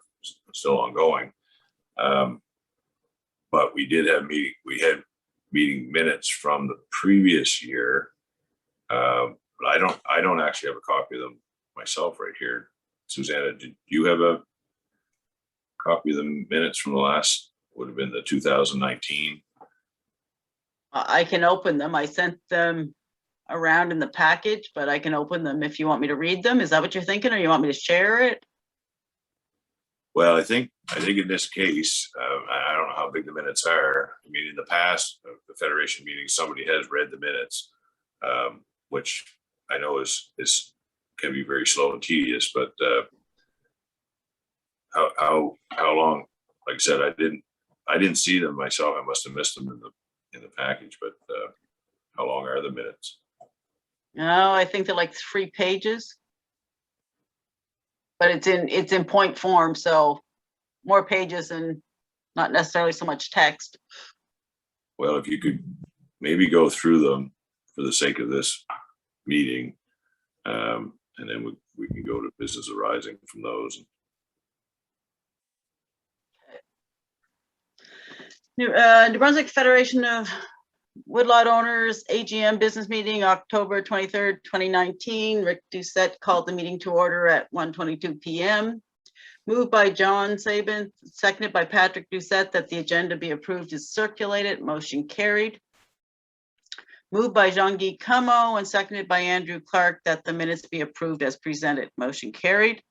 Speaker 1: still ongoing. But we did have we had meeting minutes from the previous year. But I don't actually have a copy of them myself right here. Susanna, did you have a copy of the minutes from the last, would have been the 2019?
Speaker 3: I can open them. I sent them around in the package, but I can open them if you want me to read them. Is that what you're thinking, or you want me to share it?
Speaker 1: Well, I think in this case, I don't know how big the minutes are. I mean, in the past, the Federation meetings, somebody has read the minutes, which I know is can be very slow and tedious. But how long? Like I said, I didn't see them myself. I must have missed them in the package. But how long are the minutes?
Speaker 3: No, I think they're like 3 pages. But it's in point form, so more pages and not necessarily so much text.
Speaker 1: Well, if you could maybe go through them for the sake of this meeting. And then we can go to business arising from those.
Speaker 3: New Brunswick Federation of Woodlot Owners AGM business meeting, October 23rd, 2019. Rick Doucette called the meeting to order at 1:22 p.m. Moved by John Sabin, seconded by Patrick Doucette, that the agenda be approved as circulated. Motion carried. Moved by Jean-Guy Como and seconded by Andrew Clark, that the minutes be approved as presented. Motion carried.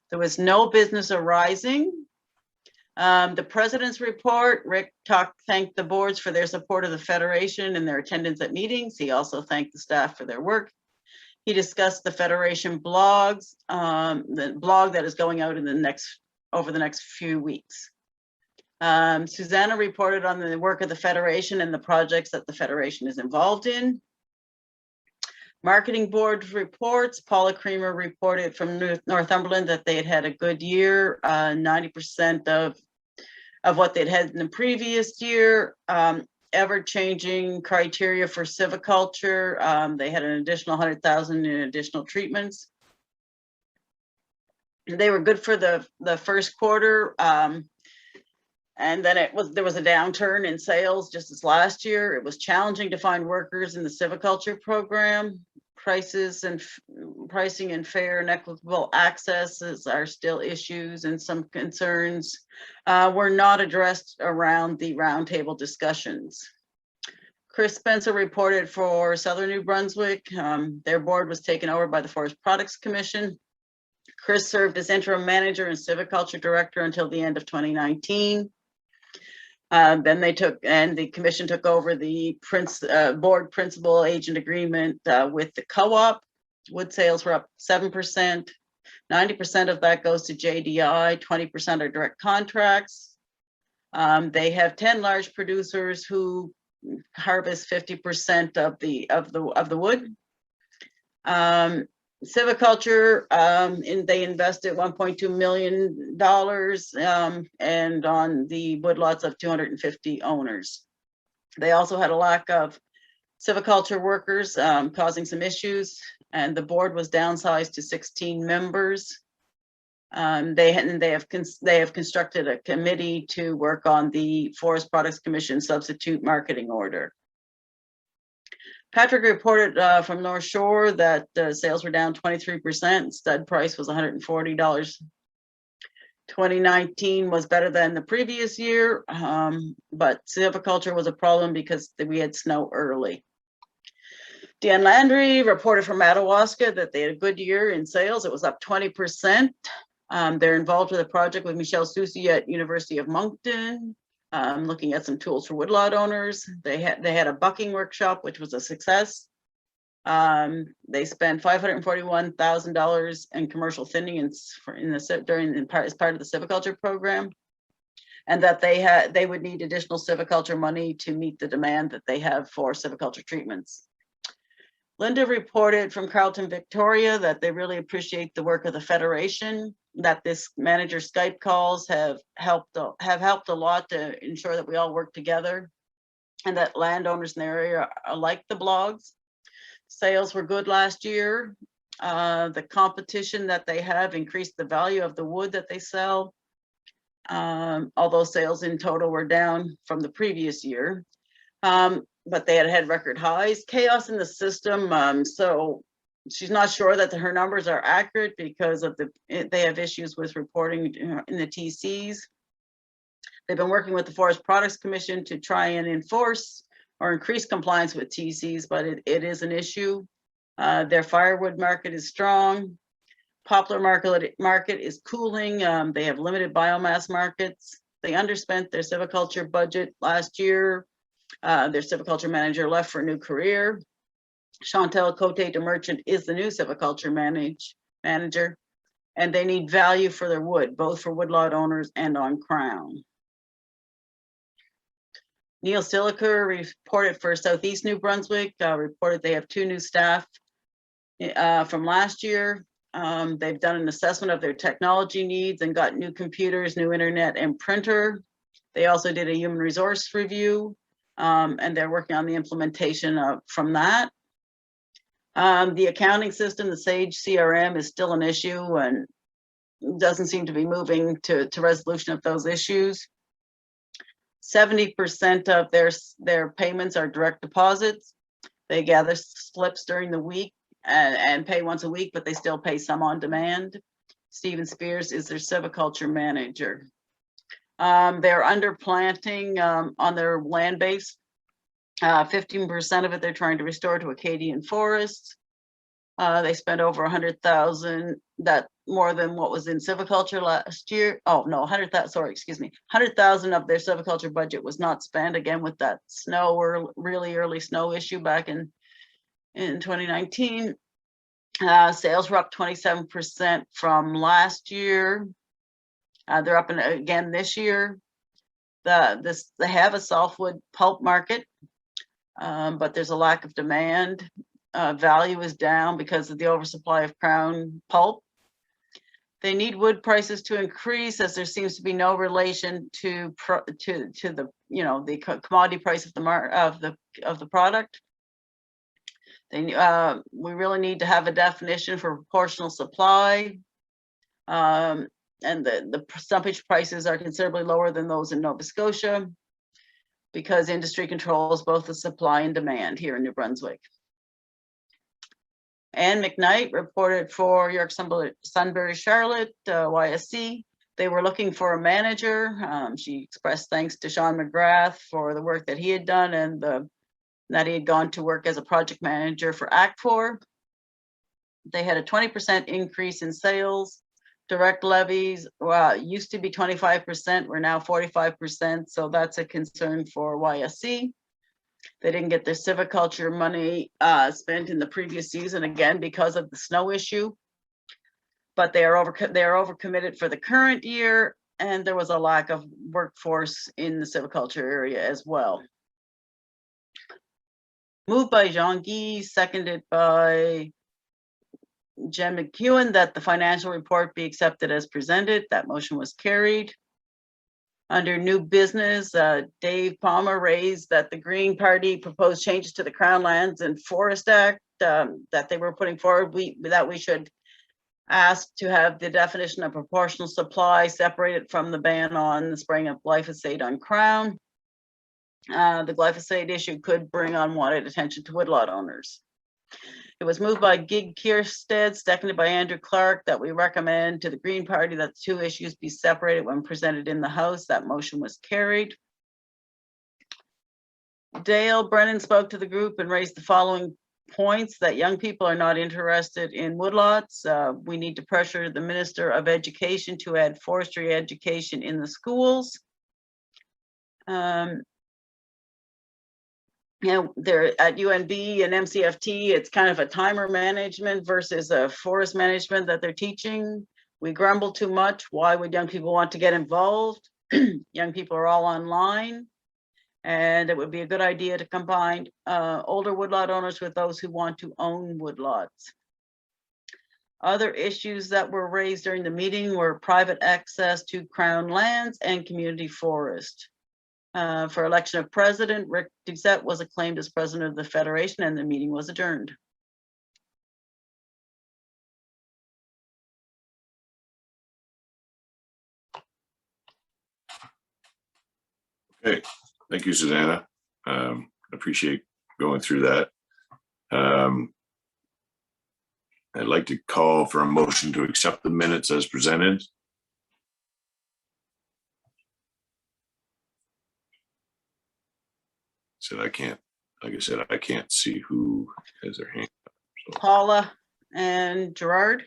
Speaker 3: There was no business arising. The president's report, Rick thanked the boards for their support of the Federation and their attendance at meetings. He also thanked the staff for their work. He discussed the Federation blogs, the blog that is going out in over the next few weeks. Susanna reported on the work of the Federation and the projects that the Federation is involved in. Marketing board reports, Paula Creamer reported from Northumberland that they had a good year, 90% of what they'd had in the previous year. Ever-changing criteria for civiculture. They had an additional 100,000 in additional treatments. They were good for the first quarter. And then there was a downturn in sales just as last year. It was challenging to find workers in the civiculture program. Pricing and fair and equitable accesses are still issues, and some concerns were not addressed around the roundtable discussions. Chris Spencer reported for Southern New Brunswick. Their board was taken over by the Forest Products Commission. Chris served as interim manager and civiculture director until the end of 2019. Then the commission took over the board principal agent agreement with the co-op. Wood sales were up 7%. 90% of that goes to JDI, 20% are direct contracts. They have 10 large producers who harvest 50% of the wood. Civiculture, they invested $1.2 million and on the woodlots of 250 owners. They also had a lack of civiculture workers causing some issues, and the board was downsized to 16 members. They have constructed a committee to work on the Forest Products Commission substitute marketing order. Patrick reported from North Shore that sales were down 23%. Stud price was $140. 2019 was better than the previous year, but silviculture was a problem because we had snow early. Dan Landry reported from Madawaska that they had a good year in sales. It was up 20%. They're involved with a project with Michelle Susi at University of Moncton. Looking at some tools for woodlot owners. They had a bucking workshop, which was a success. They spent $541,000 in commercial thinning as part of the civiculture program, and that they would need additional civiculture money to meet the demand that they have for civiculture treatments. Linda reported from Carleton, Victoria, that they really appreciate the work of the Federation, that this manager Skype calls have helped a lot to ensure that we all work together, and that landowners in the area like the blogs. Sales were good last year. The competition that they have increased the value of the wood that they sell, although sales in total were down from the previous year. But they had record highs. Chaos in the system, so she's not sure that her numbers are accurate because of they have issues with reporting in the TCs. They've been working with the Forest Products Commission to try and enforce or increase compliance with TCs, but it is an issue. Their firewood market is strong. Poplar market is cooling. They have limited biomass markets. They underspent their civiculture budget last year. Their civiculture manager left for a new career. Chantel Cote de Merchant is the new civiculture manager, and they need value for their wood, both for woodlot owners and on Crown. Neil Siliker reported for Southeast New Brunswick, reported they have 2 new staff from last year. They've done an assessment of their technology needs and got new computers, new internet and printer. They also did a human resource review, and they're working on the implementation from that. The accounting system, the Sage CRM, is still an issue and doesn't seem to be moving to resolution of those issues. 70% of their payments are direct deposits. They gather slips during the week and pay once a week, but they still pay some on demand. Stephen Spears is their silviculture manager. They're under planting on their land base. 15% of it they're trying to restore to Acadian forests. They spent over 100,000, that more than what was in silviculture last year. Oh no, 100,000, sorry, excuse me. 100,000 of their silviculture budget was not spent, again with that snow or really early snow issue back in 2019. Sales were up 27% from last year. They're up again this year. They have a softwood pulp market, but there's a lack of demand. Value is down because of the oversupply of crown pulp. They need wood prices to increase, as there seems to be no relation to the the commodity price of the product. We really need to have a definition for proportional supply, and the stumpage prices are considerably lower than those in Nova Scotia because industry controls both the supply and demand here in New Brunswick. Ann McKnight reported for York Sunbury Charlotte YSC. They were looking for a manager. She expressed thanks to Sean McGrath for the work that he had done and that he had gone to work as a project manager for Act 4. They had a 20% increase in sales. Direct levies used to be 25%, we're now 45%, so that's a concern for YSC. They didn't get their silviculture money spent in the previous season, again because of the snow issue, but they are overcommitted for the current year, and there was a lack of workforce in the silviculture area as well. Moved by Jean-Guy, seconded by Jen McEwen, that the financial report be accepted as presented. That motion was carried. Under new business, Dave Palmer raised that the Green Party proposed changes to the Crown Lands and Forest Act that they were putting forward. That we should ask to have the definition of proportional supply separated from the ban on the spraying of glyphosate on Crown. The glyphosate issue could bring unwanted attention to woodlot owners. It was moved by Gig Kierstead, seconded by Andrew Clark, that we recommend to the Green Party that the two issues be separated when presented in the House. That motion was carried. Dale Brennan spoke to the group and raised the following points: that young people are not interested in woodlots. We need to pressure the Minister of Education to add forestry education in the schools. They're at UNB and MCFT, it's kind of a timer management versus a forest management that they're teaching. We grumble too much. Why would young people want to get involved? Young people are all online, and it would be a good idea to combine older woodlot owners with those who want to own woodlots. Other issues that were raised during the meeting were private access to Crown lands and community forest. For election of president, Rick Doucette was acclaimed as president of the Federation, and the meeting was adjourned.
Speaker 1: Okay, thank you, Susanna. Appreciate going through that. I'd like to call for a motion to accept the minutes as presented. Like I said, I can't see who has their hand up. So.
Speaker 3: Paula and Gerard.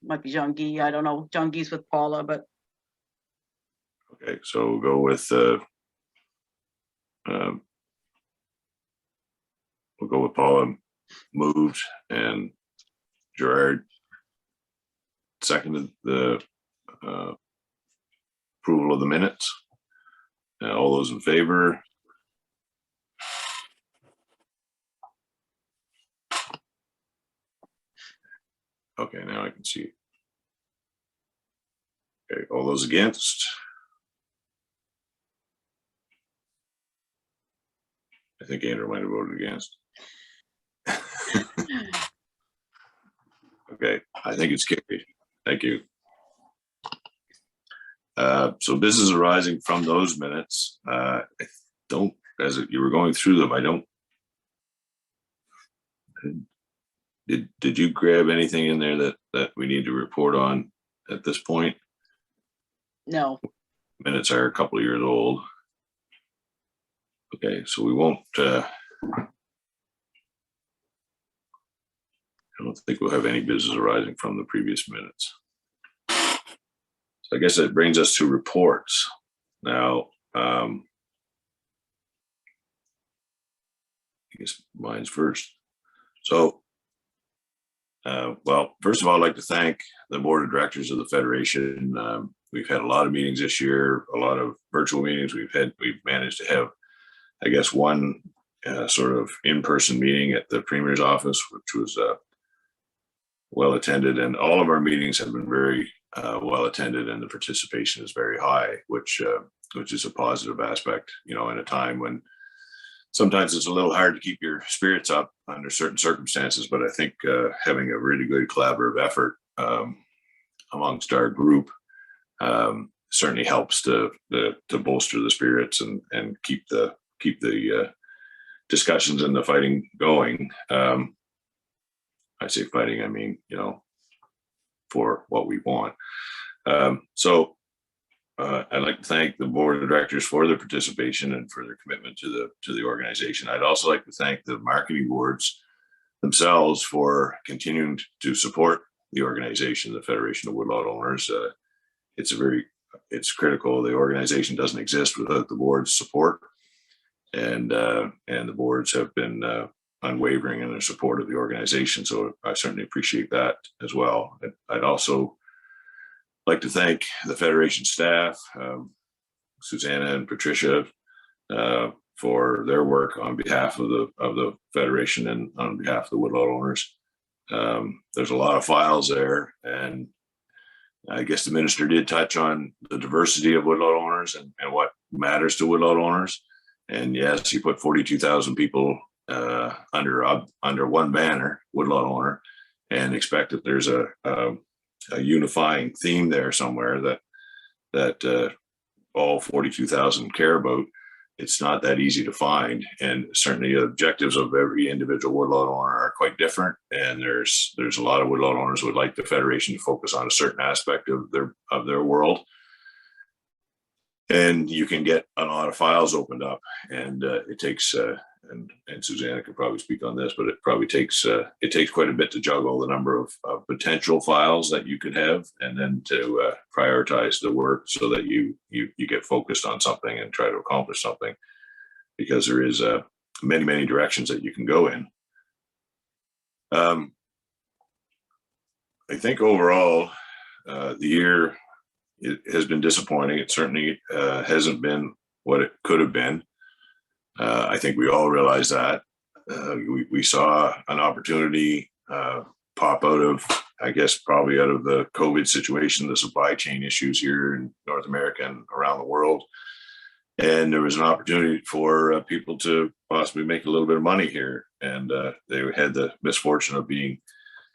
Speaker 3: Might be Jean-Guy, I don't know. Jean-Guy's with Paula, but.
Speaker 1: Okay, so we'll go with Paula moved and Gerard seconded the approval of the minutes. All those in favor? Okay, now I can see. Okay, all those against? I think Andrew might have voted against. Okay, I think it's carried. Thank you. So business arising from those minutes. I don't, as you were going through them, I don't. Did you grab anything in there that we need to report on at this point?
Speaker 3: No,
Speaker 1: Minutes are a couple of years old. Okay, so we won't. I don't think we'll have any business arising from the previous minutes. So I guess that brings us to reports. Now, I guess mine's first. So, well, first of all, I'd like to thank the board of directors of the Federation. We've had a lot of meetings this year, a lot of virtual meetings. We've managed to have, I guess, one sort of in-person meeting at the Premier's office, which was well attended, and all of our meetings have been very well attended, and the participation is very high, which is a positive aspect, you know, in a time when sometimes it's a little hard to keep your spirits up under certain circumstances. But I think having a really good collaborative effort amongst our group certainly helps to bolster the spirits and keep the discussions and the fighting going. I say fighting, I mean, you know, for what we want. So I'd like to thank the board of directors for their participation and for their commitment to the organization. I'd also like to thank the marketing boards themselves for continuing to support the organization, the Federation of Woodlot Owners. It's critical. The organization doesn't exist without the board's support, and the boards have been unwavering in their support of the organization. So I certainly appreciate that as well. I'd also like to thank the Federation staff, Susanna and Patricia, for their work on behalf of the Federation and on behalf of the Woodlot owners. There's a lot of files there, and I guess the minister did touch on the diversity of Woodlot owners and what matters to Woodlot owners. And yes, you put 42,000 people under one banner, Woodlot owner, and expect that there's a unifying theme there somewhere that all 42,000 care about. It's not that easy to find, and certainly the objectives of every individual Woodlot owner are quite different. And there's a lot of Woodlot owners who would like the Federation to focus on a certain aspect of their world. And you can get a lot of files opened up, and it takes and Susanna could probably speak on this, but it probably takes quite a bit to juggle the number of potential files that you could have, and then to prioritize the work so that you get focused on something and try to accomplish something, because there is many directions that you can go in. I think overall the year has been disappointing. It certainly hasn't been what it could have been. I think we all realize that. We saw an opportunity pop out of, I guess, probably out of the COVID situation, the supply chain issues here in North America and around the world. And there was an opportunity for people to possibly make a little bit of money here. And they had the misfortune of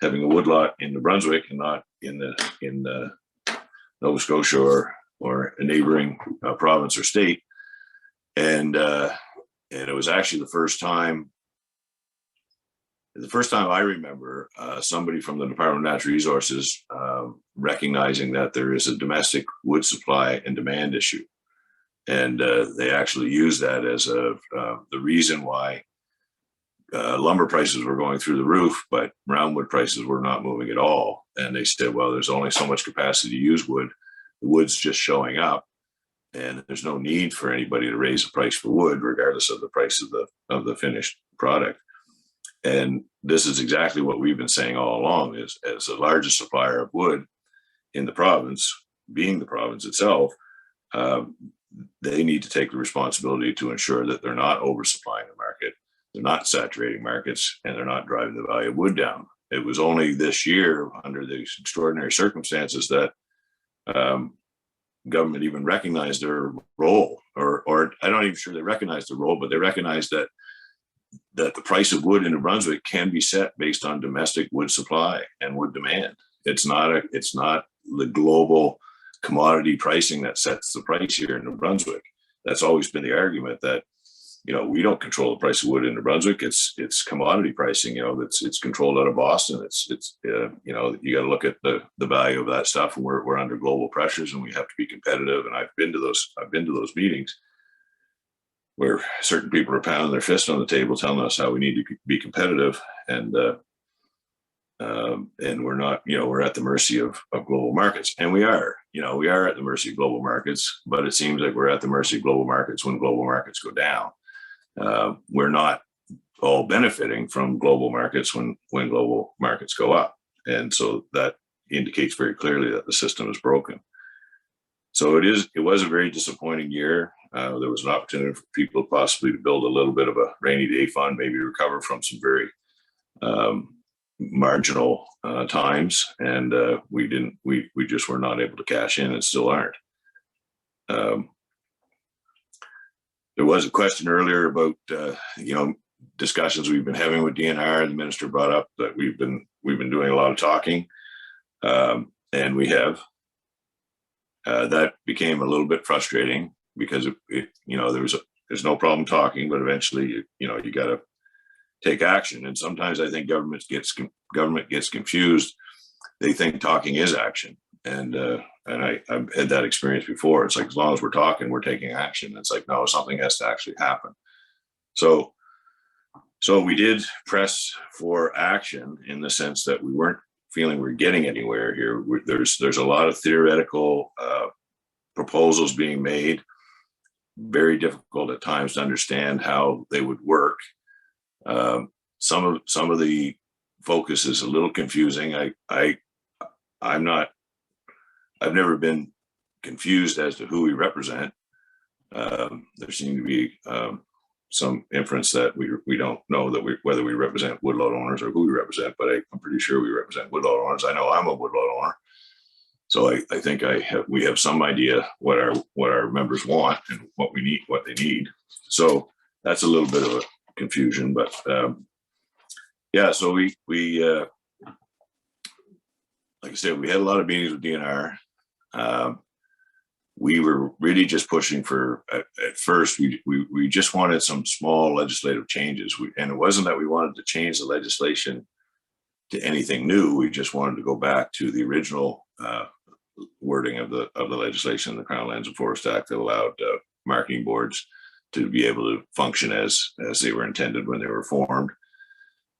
Speaker 1: having a woodlot in New Brunswick and not in Nova Scotia or a neighboring province or state. And it was actually the first time I remember somebody from the Department of Natural Resources recognizing that there is a domestic wood supply and demand issue. And they actually used that as the reason why lumber prices were going through the roof, but roundwood prices were not moving at all. And they said, well, there's only so much capacity to use wood. The wood's just showing up, and there's no need for anybody to raise the price for wood, regardless of the price of the finished product. And this is exactly what we've been saying all along: is as the largest supplier of wood in the province, being the province itself, they need to take the responsibility to ensure that they're not oversupplying the market, they're not saturating markets, and they're not driving the value of wood down. It was only this year, under these extraordinary circumstances, that government even recognized their role, or I'm not even sure they recognized the role, but they recognized that that the price of wood in New Brunswick can be set based on domestic wood supply and wood demand. It's not the global commodity pricing that sets the price here in New Brunswick. That's always been the argument that, we don't control the price of wood in New Brunswick. It's commodity pricing, it's controlled out of Boston. You got to look at the value of that stuff, and we're under global pressures, and we have to be competitive. And I've been to those meetings where certain people are pounding their fist on the table telling us how we need to be competitive, and we're not, we're at the mercy of global markets. And we are at the mercy of global markets, but it seems like we're at the mercy of global markets when global markets go down. We're not all benefiting from global markets when global markets go up. And so that indicates very clearly that the system is broken. So it was a very disappointing year. There was an opportunity for people possibly to build a little bit of a rainy day fund, maybe recover from some very marginal times, and we just were not able to cash in, and still aren't. There was a question earlier about discussions we've been having with DNR. The minister brought up that we've been doing a lot of talking, and we have. That became a little bit frustrating because there's no problem talking, but eventually you got to take action. And sometimes I think government gets confused. They think talking is action, and I've had that experience before. It's like, as long as we're talking, we're taking action. It's like, no, something has to actually happen. So we did press for action in the sense that we weren't feeling we're getting anywhere here. There's a lot of theoretical proposals being made, very difficult at times to understand how they would work. Some of the focus is a little confusing. I've never been confused as to who we represent. There seemed to be some inference that we don't know that whether we represent woodlot owners or who we represent, but I'm pretty sure we represent woodlot owners. I know I'm a woodlot owner, so I think we have some idea what our members want and what they need. So that's a little bit of a confusion, but yeah. So we like I said, we had a lot of meetings with DNR. We were really just pushing for, at first, we just wanted some small legislative changes. And it wasn't that we wanted to change the legislation to anything new. We just wanted to go back to the original wording of the legislation, the Crown Lands and Forest Act, that allowed marketing boards to be able to function as they were intended when they were formed,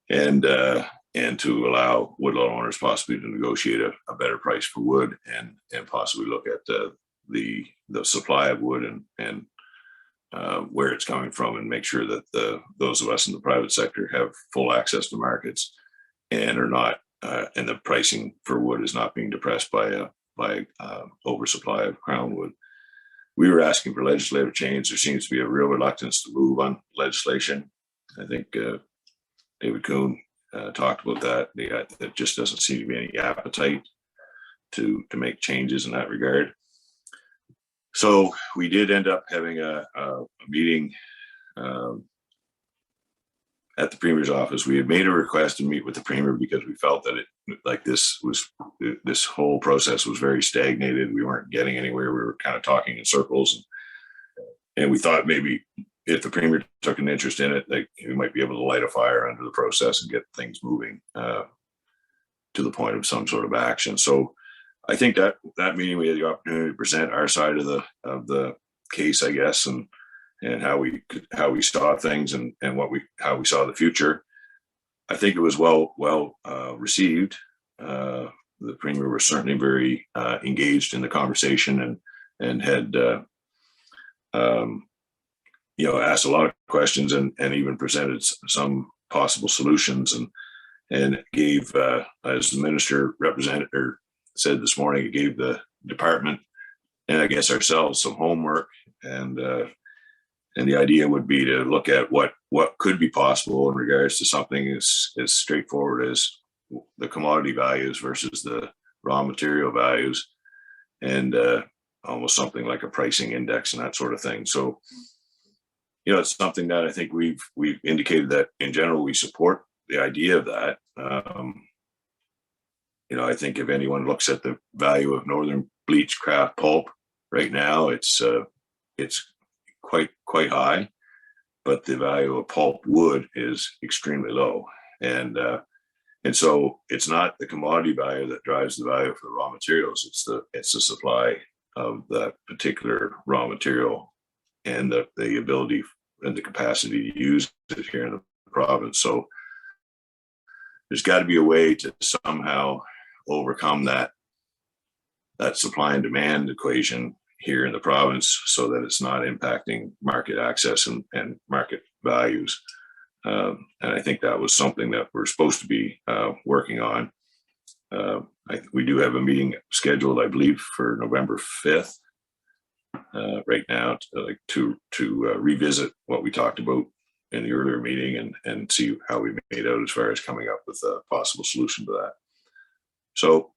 Speaker 1: and to allow woodlot owners possibly to negotiate a better price for wood, and possibly look at the supply of wood and where it's coming from, and make sure that those of us in the private sector have full access to markets and are not and the pricing for wood is not being depressed by oversupply of crown wood. We were asking for legislative change. There seems to be a real reluctance to move on legislation. I think David Kuhn talked about that. There just doesn't seem to be any appetite to make changes in that regard. So we did end up having a meeting at the Premier's office. We had made a request to meet with the Premier because we felt that this whole process was very stagnated. We weren't getting anywhere. We were kind of talking in circles, and we thought maybe if the Premier took an interest in it, we might be able to light a fire under the process and get things moving to the point of some sort of action. So I think that meeting, we had the opportunity to present our side of the case, I guess, and how we saw things and how we saw the future. I think it was well received. The Premier was certainly very engaged in the conversation and had asked a lot of questions and even presented some possible solutions and gave, as the minister represented or said this morning, it gave the department and I guess ourselves some homework, and the idea would be to look at what could be possible in regards to something as straightforward as the commodity values versus the raw material values, and almost something like a pricing index and that sort of thing. So, it's something that I think we've indicated that in general, we support the idea of that. I think if anyone looks at the value of Northern bleached kraft pulp right now, it's quite high, but the value of pulp wood is extremely low. And so it's not the commodity value that drives the value for the raw materials. It's the supply of that particular raw material and the ability and the capacity to use it here in the province. So there's got to be a way to somehow overcome that supply and demand equation here in the province so that it's not impacting market access and market values. And I think that was something that we're supposed to be working on. We do have a meeting scheduled, I believe, for November 5th right now to revisit what we talked about in the earlier meeting and see how we made out as far as coming up with a possible solution to that. So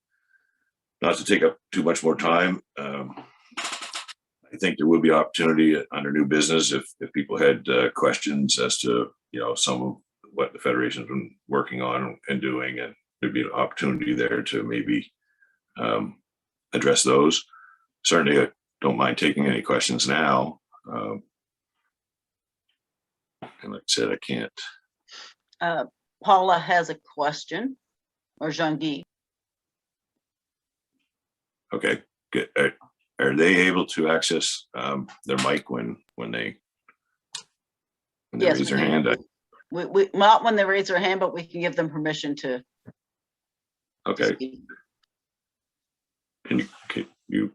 Speaker 1: not to take up too much more time, I think there will be opportunity under new business if people had questions as to some of what the Federation's been working on and doing, and there'd be an opportunity there to maybe address those. Certainly, I don't mind taking any questions now. And like I said, I can't.
Speaker 3: Paula has a question, or Jean-Guy.
Speaker 1: Okay, good. Are they able to access their mic when they
Speaker 3: Yes,
Speaker 1: raise their hand?
Speaker 3: We not when they raise their hand, but we can give them permission to.
Speaker 1: Okay.
Speaker 3: Speak.
Speaker 1: Can you?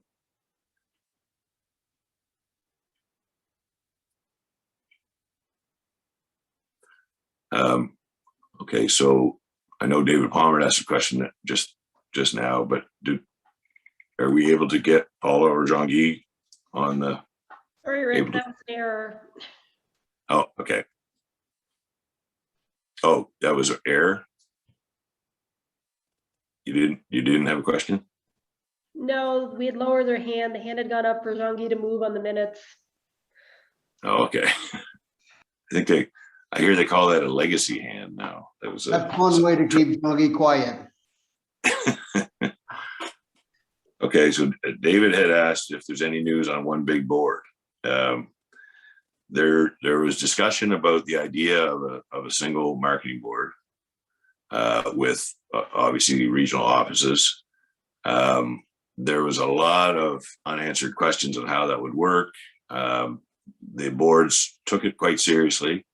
Speaker 1: Okay, so I know David Palmer asked a question just now, but are we able to get Paula or Jean-Guy on the?
Speaker 8: Sorry, Rick, that was an error.
Speaker 1: Oh, okay. Oh, that was an error. You didn't have a question?
Speaker 8: No, we had lowered their hand. The hand had gone up for Jean-Guy to move on the minutes.
Speaker 1: Oh, okay. I hear they call that a legacy hand now.
Speaker 9: That's one way to keep Dougie quiet.
Speaker 1: Okay, so David had asked if there's any news on one big board. There was discussion about the idea of a single marketing board with obviously regional offices. There was a lot of unanswered questions on how that would work. The boards took it quite seriously,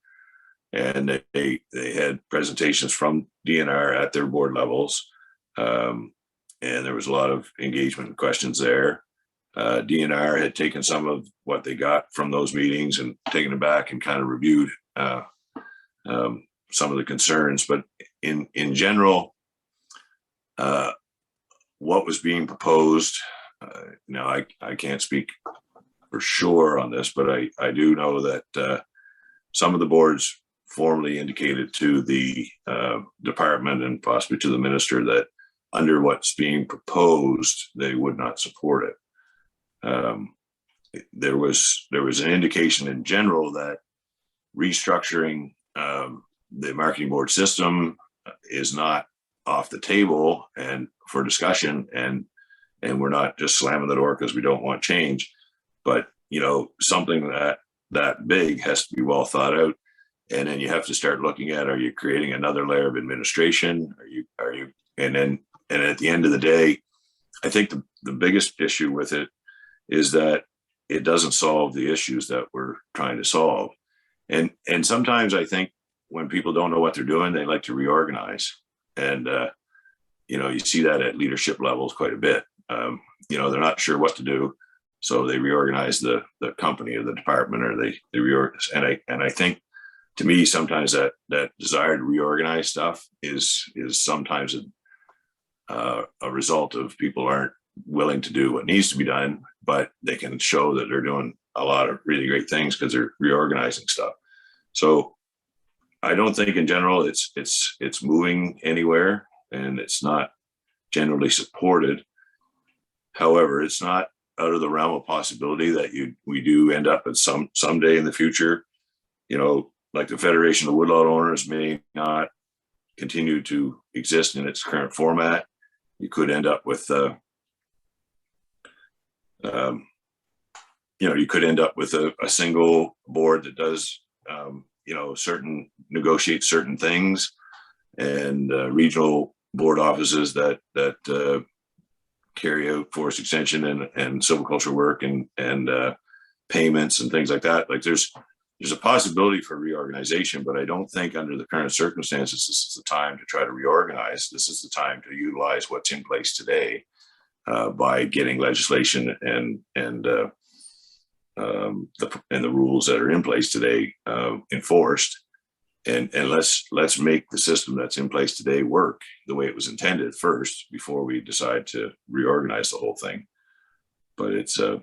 Speaker 1: and they had presentations from DNR at their board levels. And there was a lot of engagement and questions there. DNR had taken some of what they got from those meetings and taken it back and kind of reviewed some of the concerns. But in general, what was being proposed, I can't speak for sure on this, but I do know that some of the boards formally indicated to the department and possibly to the minister that under what's being proposed, they would not support it. There was an indication in general that restructuring the marketing board system is not off the table and for discussion, and we're not just slamming the door because we don't want change, but something that big has to be well thought out, and then you have to start looking at, are you creating another layer of administration? Are you and at the end of the day, I think the biggest issue with it is that it doesn't solve the issues that we're trying to solve. And sometimes I think when people don't know what they're doing, they like to reorganize. And, you see that at leadership levels quite a bit. They're not sure what to do. So they reorganize the company or the department, or they reorganize. And I think, to me, sometimes that desire to reorganize stuff is sometimes a result of people aren't willing to do what needs to be done, but they can show that they're doing a lot of really great things because they're reorganizing stuff. So I don't think in general it's moving anywhere, and it's not generally supported. However, it's not out of the realm of possibility that we do end up at someday in the future like the Federation of Woodlot Owners may not continue to exist in its current format. You could end up with, you could end up with a single board that does, negotiate certain things, and regional board offices that carry out forest extension and silviculture work and payments and things like that. Like there's a possibility for reorganization, but I don't think under the current circumstances, this is the time to try to reorganize. This is the time to utilize what's in place today by getting legislation and the rules that are in place today enforced. And let's make the system that's in place today work the way it was intended first before we decide to reorganize the whole thing. But it's so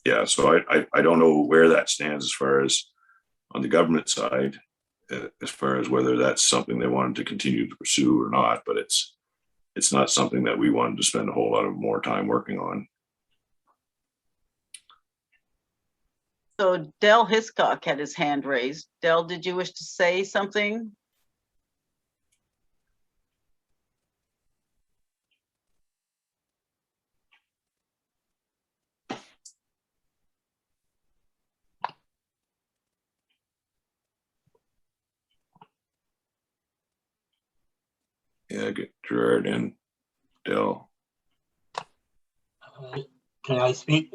Speaker 1: I don't know where that stands as far as on the government side, as far as whether that's something they wanted to continue to pursue or not. But it's not something that we wanted to spend a whole lot of more time working on.
Speaker 3: So Dell Hiscock had his hand raised. Dell, did you wish to say something?
Speaker 1: Yeah, get Gerard and Dell.
Speaker 10: Can I speak?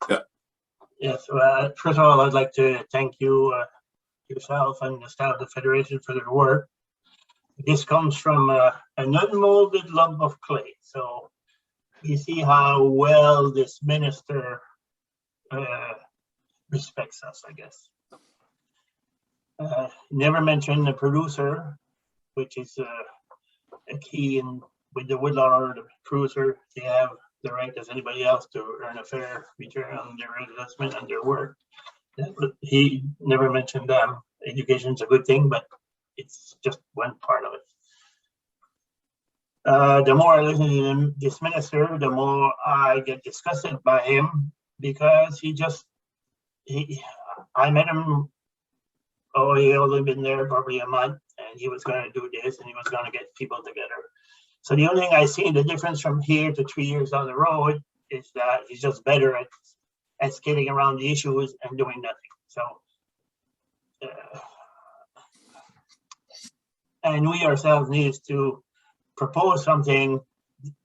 Speaker 1: Yeah.
Speaker 10: Yes. First of all, I'd like to thank you, yourself and the staff of the Federation for their work. This comes from an unmolded lump of clay. So you see how well this minister respects us, I guess. Never mentioned the producer, which is a key in with the woodlot or the producer. They have the right as anybody else to earn a fair return on their investment and their work. He never mentioned them. Education is a good thing, but it's just one part of it. The more I listen to this minister, the more I get disgusted by him, because I met him, he only been there probably a month, and he was going to do this and he was going to get people together. So the only thing I see the difference from here to 3 years down the road is that he's just better at skating around the issues and doing nothing. So, and we ourselves need to propose something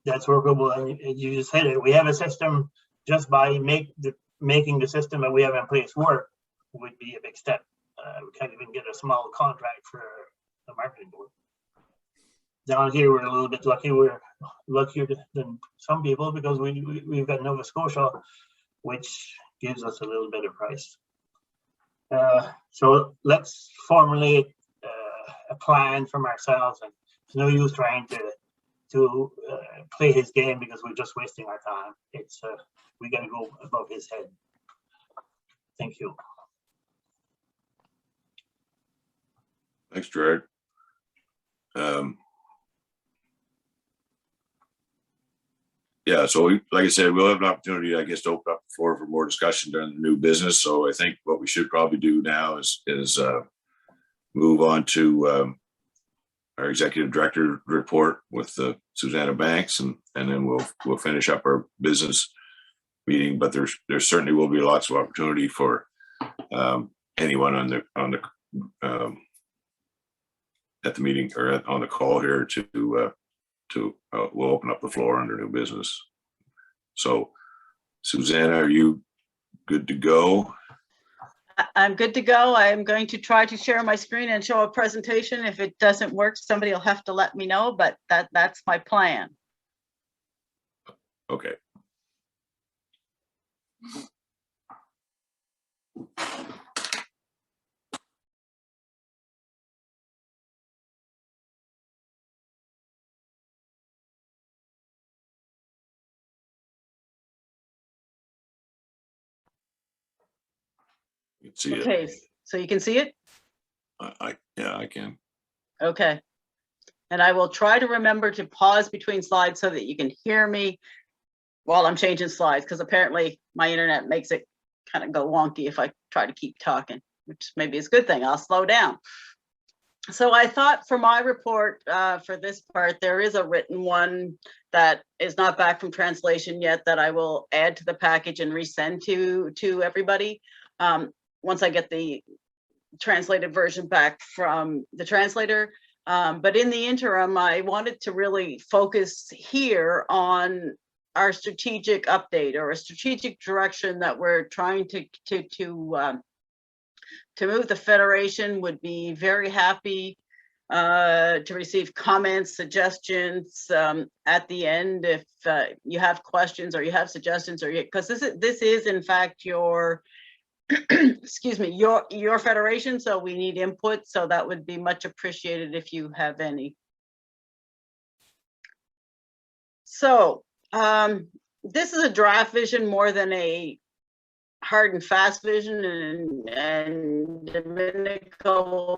Speaker 10: that's workable. And you just said it. We have a system. Just by making the system that we have in place work would be a big step. We can't even get a small contract for the marketing board. Down here, we're a little bit lucky. We're luckier than some people because we've got Nova Scotia, which gives us a little bit of price. So let's formulate a plan from ourselves, and it's no use trying to play his game because we're just wasting our time. It's we got to go above his head. Thank you.
Speaker 1: Thanks, Gerard. Yeah, so like I said, we'll have an opportunity, I guess, to open up the floor for more discussion during the new business. So I think what we should probably do now is move on to our executive director report with Susanna Banks, and then we'll finish up our business meeting. But there certainly will be lots of opportunity for anyone on the at the meeting or on the call here to we'll open up the floor under new business. So Susanna, are you good to go?
Speaker 3: I'm good to go. I'm going to try to share my screen and show a presentation. If it doesn't work, somebody will have to let me know, but that's my plan.
Speaker 1: Okay. You can see
Speaker 3: Okay,
Speaker 1: it.
Speaker 3: so you can see it?
Speaker 1: Yeah, I can.
Speaker 3: Okay. And I will try to remember to pause between slides so that you can hear me while I'm changing slides, because apparently my internet makes it kind of go wonky if I try to keep talking. which maybe is a good thing. I'll slow down. So I thought for my report, for this part, there is a written one that is not back from translation yet that I will add to the package and resend to everybody once I get the translated version back from the translator. But in the interim, I wanted to really focus here on our strategic update or a strategic direction that we're trying to move the Federation. Would be very happy to receive comments, suggestions at the end if you have questions or you have suggestions, or because this is in fact your excuse me, your federation, so we need input, so that would be much appreciated if you have any. So this is a draft vision more than a hard and fast vision, and Domenico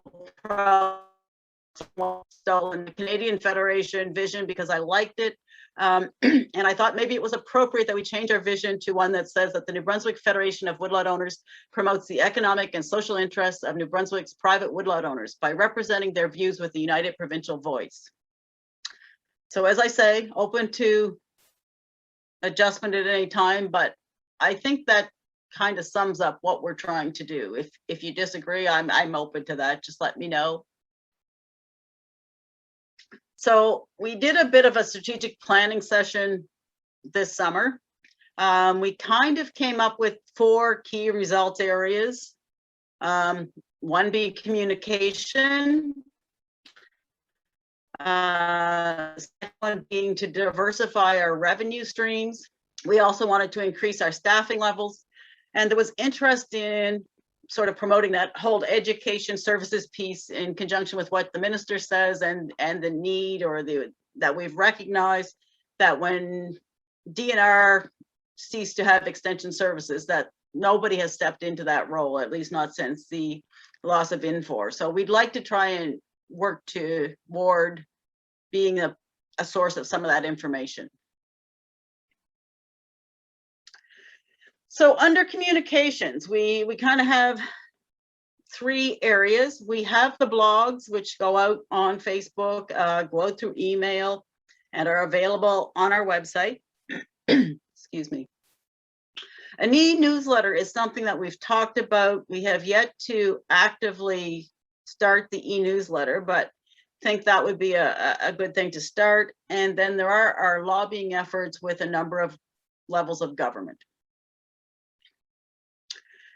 Speaker 3: still in the Canadian Federation vision because I liked it. And I thought maybe it was appropriate that we change our vision to one that says that the New Brunswick Federation of Woodlot Owners promotes the economic and social interests of New Brunswick's private woodlot owners by representing their views with the united provincial voice. So as I say, open to adjustment at any time, but I think that kind of sums up what we're trying to do. If you disagree, I'm open to that. Just let me know. So we did a bit of a strategic planning session this summer. We kind of came up with 4 key results areas. One being communication. Second one being to diversify our revenue streams. We also wanted to increase our staffing levels. And there was interest in sort of promoting that whole education services piece in conjunction with what the minister says and the need or that we've recognized that when DNR ceased to have extension services, that nobody has stepped into that role, at least not since the loss of Infor. So we'd like to try and work toward being a source of some of that information. So under communications, we kind of have 3 areas. We have the blogs, which go out on Facebook, go out through email, and are available on our website. Excuse me. An e-newsletter is something that we've talked about. We have yet to actively start the e-newsletter, but think that would be a good thing to start. And then there are our lobbying efforts with a number of levels of government.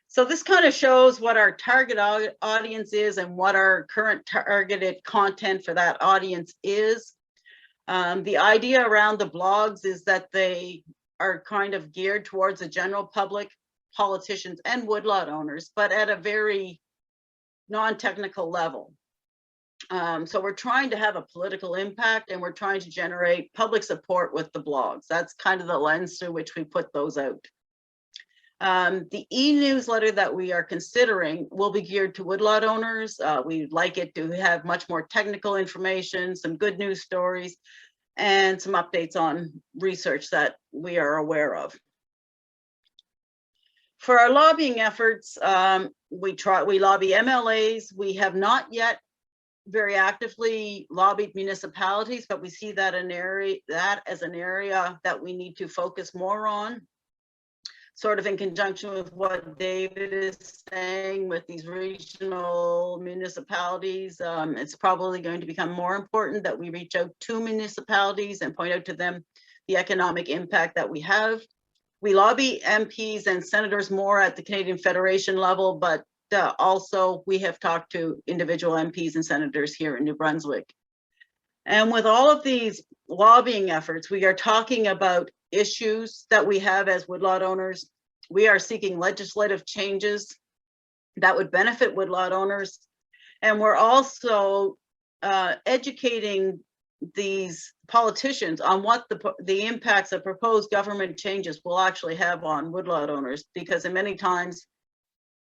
Speaker 3: So this kind of shows what our target audience is and what our current targeted content for that audience is. The idea around the blogs is that they are kind of geared towards the general public, politicians and woodlot owners, but at a very non-technical level. So we're trying to have a political impact and we're trying to generate public support with the blogs. That's kind of the lens through which we put those out. The e-newsletter that we are considering will be geared to woodlot owners. We'd like it to have much more technical information, some good news stories, and some updates on research that we are aware of. For our lobbying efforts, we lobby MLAs. We have not yet very actively lobbied municipalities, but we see that as an area that we need to focus more on. Sort of in conjunction with what David is saying with these regional municipalities, it's probably going to become more important that we reach out to municipalities and point out to them the economic impact that we have. We lobby MPs and senators more at the Canadian Federation level, but also we have talked to individual MPs and senators here in New Brunswick. And with all of these lobbying efforts, we are talking about issues that we have as woodlot owners. We are seeking legislative changes that would benefit woodlot owners. And we're also educating these politicians on what the impacts of proposed government changes will actually have on woodlot owners, because in many times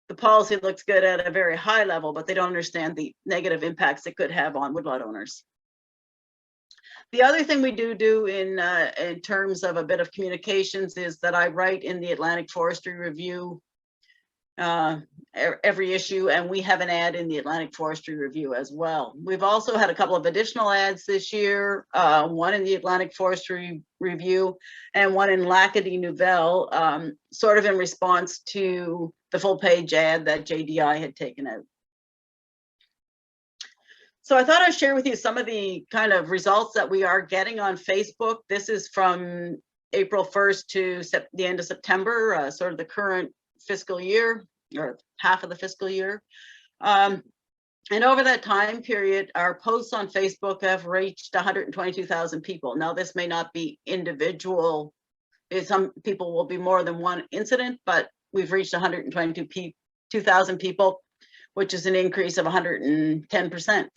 Speaker 3: the policy looks good at a very high level, but they don't understand the negative impacts it could have on woodlot owners. The other thing we do in terms of a bit of communications is that I write in the Atlantic Forestry Review every issue, and we have an ad in the Atlantic Forestry Review as well. We've also had a couple of additional ads this year, one in the Atlantic Forestry Review and one in L'Acadie Nouvelle, sort of in response to the full page ad that JDI had taken out. So I thought I'd share with you some of the kind of results that we are getting on Facebook. This is from April 1st to the end of September, sort of the current fiscal year, or half of the fiscal year. And over that time period, our posts on Facebook have reached 122,000 people. Now, this may not be individual. Some people will be more than one incident, but we've reached 122,000 people, which is an increase of 110%.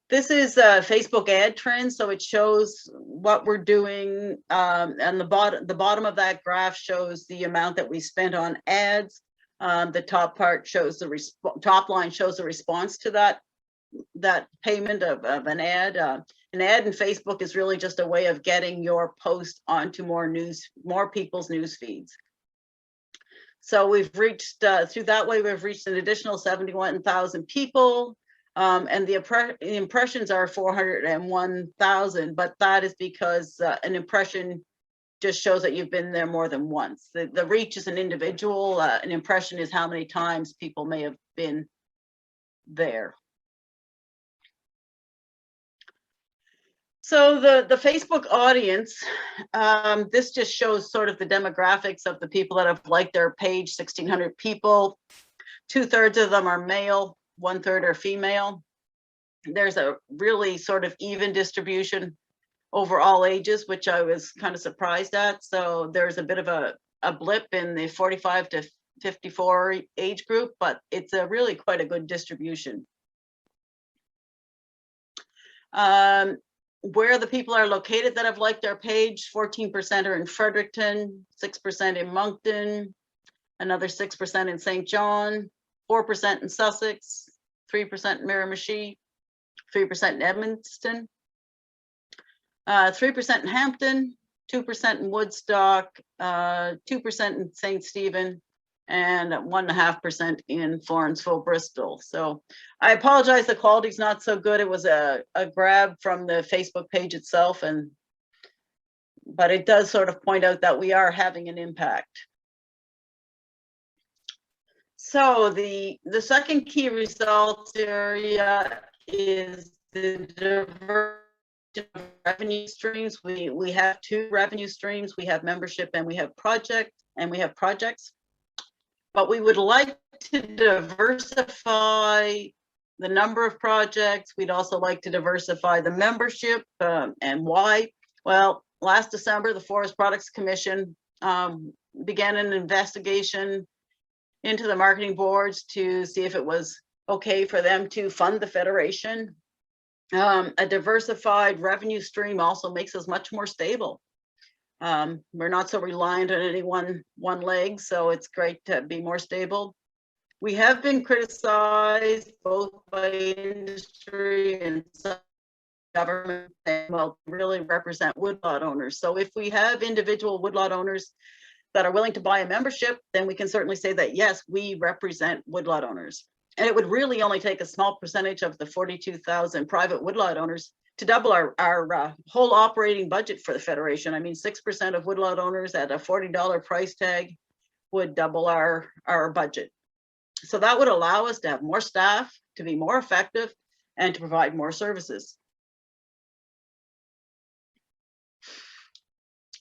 Speaker 3: This is a Facebook ad trend, so it shows what we're doing, and the bottom of that graph shows the amount that we spent on ads. The top part shows the top line shows the response to that payment of an ad. An ad in Facebook is really just a way of getting your post onto more people's news feeds. So we've reached through that way, we've reached an additional 71,000 people. And the impressions are 401,000, but that is because an impression just shows that you've been there more than once. The reach is an individual, an impression is how many times people may have been there. So the Facebook audience, this just shows sort of the demographics of the people that have liked their page, 1,600 people. 2/3 of them are male, 1/3 are female. There's a really sort of even distribution over all ages, which I was kind of surprised at. So there's a bit of a blip in the 45 to 54 age group, but it's really quite a good distribution. Where the people are located that have liked our page, 14% are in Fredericton, 6% in Moncton, another 6% in St. John, 4% in Sussex, 3% in Miramichi, 3% in Edmonton, 3% in Hampton, 2% in Woodstock, 2% in St. Stephen, and 1.5% in Florenceville, Bristol. So I apologize, the quality's not so good. It was a grab from the Facebook page itself, but it does sort of point out that we are having an impact. So the second key results area is the diversity of revenue streams. We have two revenue streams. We have membership and we have projects. But we would like to diversify the number of projects. We'd also like to diversify the membership, and why? Well, last December, the Forest Products Commission began an investigation into the marketing boards to see if it was okay for them to fund the Federation. A diversified revenue stream also makes us much more stable. We're not so reliant on any one leg, so it's great to be more stable. We have been criticized both by industry and government, and well, really represent woodlot owners. So if we have individual woodlot owners that are willing to buy a membership, then we can certainly say that, yes, we represent woodlot owners. And it would really only take a small percentage of the 42,000 private woodlot owners to double our whole operating budget for the Federation. I mean, 6% of woodlot owners at a $40 price tag would double our budget. So that would allow us to have more staff, to be more effective, and to provide more services.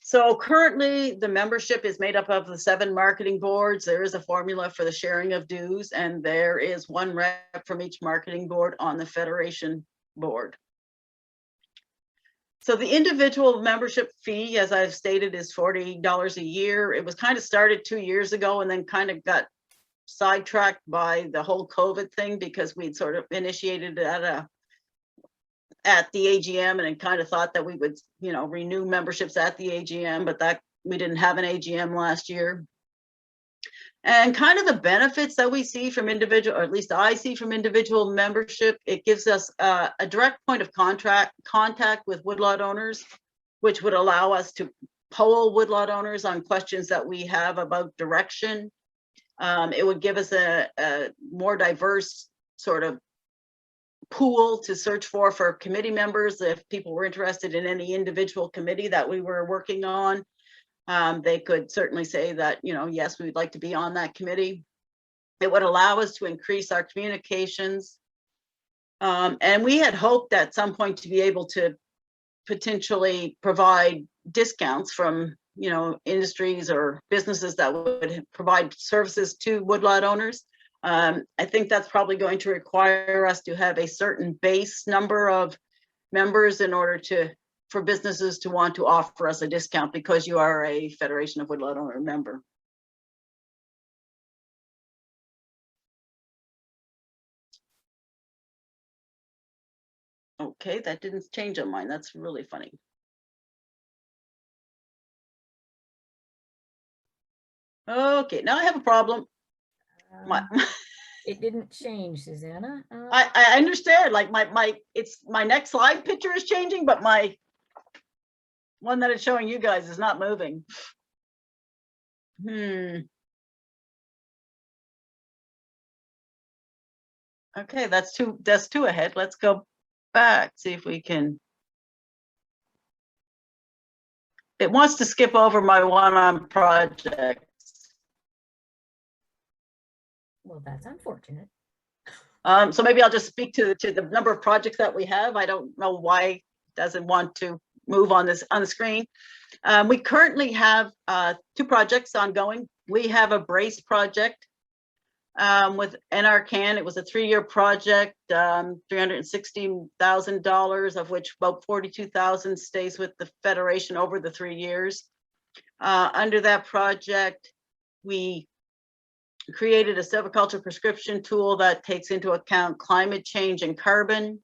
Speaker 3: So currently the membership is made up of the 7 marketing boards. There is a formula for the sharing of dues, and there is 1 rep from each marketing board on the Federation board. So the individual membership fee, as I've stated, is $40 a year. It was kind of started 2 years ago and then kind of got sidetracked by the whole COVID thing, because we'd sort of initiated it at the AGM and kind of thought that we would, renew memberships at the AGM, but that we didn't have an AGM last year. And kind of the benefits that we see from individual, or at least I see from individual membership, it gives us a direct point of contact with woodlot owners, which would allow us to poll woodlot owners on questions that we have about direction. It would give us a more diverse sort of pool to search for committee members. If people were interested in any individual committee that we were working on, they could certainly say that, you know, yes, we'd like to be on that committee. It would allow us to increase our communications. And we had hoped at some point to be able to potentially provide discounts from, you know, industries or businesses that would provide services to woodlot owners. I think that's probably going to require us to have a certain base number of members in order for businesses to want to offer us a discount because you are a Federation of Woodlot Owner member. Okay, that didn't change on mine. That's really funny. Okay, now I have a problem.
Speaker 5: It didn't change, Susanna.
Speaker 3: I understand, like my next slide picture is changing, but my one that it's showing you guys is not moving. Okay, that's two ahead. Let's go back, see if we can. It wants to skip over my one on projects.
Speaker 5: Well, that's unfortunate.
Speaker 3: So maybe I'll just speak to the number of projects that we have. I don't know why it doesn't want to move on the screen. We currently have 2 projects ongoing. We have a brace project with NRCan. It was a 3-year project, $360,000, of which about $42,000 stays with the Federation over the 3 years. Under that project, we created a silviculture prescription tool that takes into account climate change and carbon.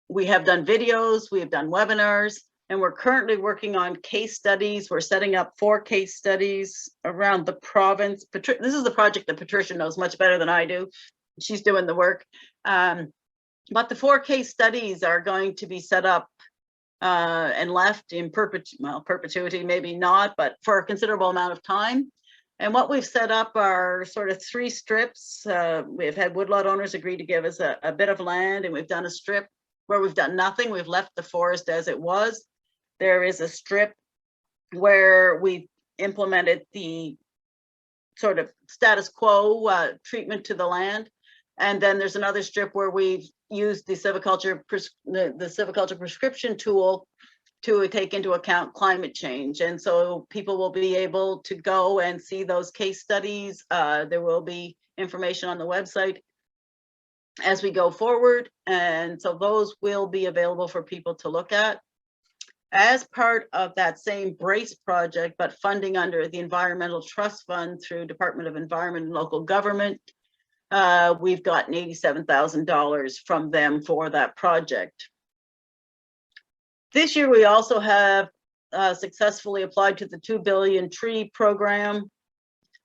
Speaker 3: We have done videos, we have done webinars, and we're currently working on case studies. We're setting up 4 case studies around the province. This is the project that Patricia knows much better than I do. She's doing the work. But the 4 case studies are going to be set up and left in perpetuity, maybe not, but for a considerable amount of time. And what we've set up are sort of 3 strips. We've had woodlot owners agree to give us a bit of land, and we've done a strip where we've done nothing. We've left the forest as it was. There is a strip where we've implemented the sort of status quo treatment to the land. And then there's another strip where we've used the silviculture prescription tool to take into account climate change. And so people will be able to go and see those case studies. There will be information on the website as we go forward. And so those will be available for people to look at. As part of that same brace project, but funding under the Environmental Trust Fund through Department of Environment and Local Government, we've gotten $87,000 from them for that project. This year, we also have successfully applied to the 2 billion tree program.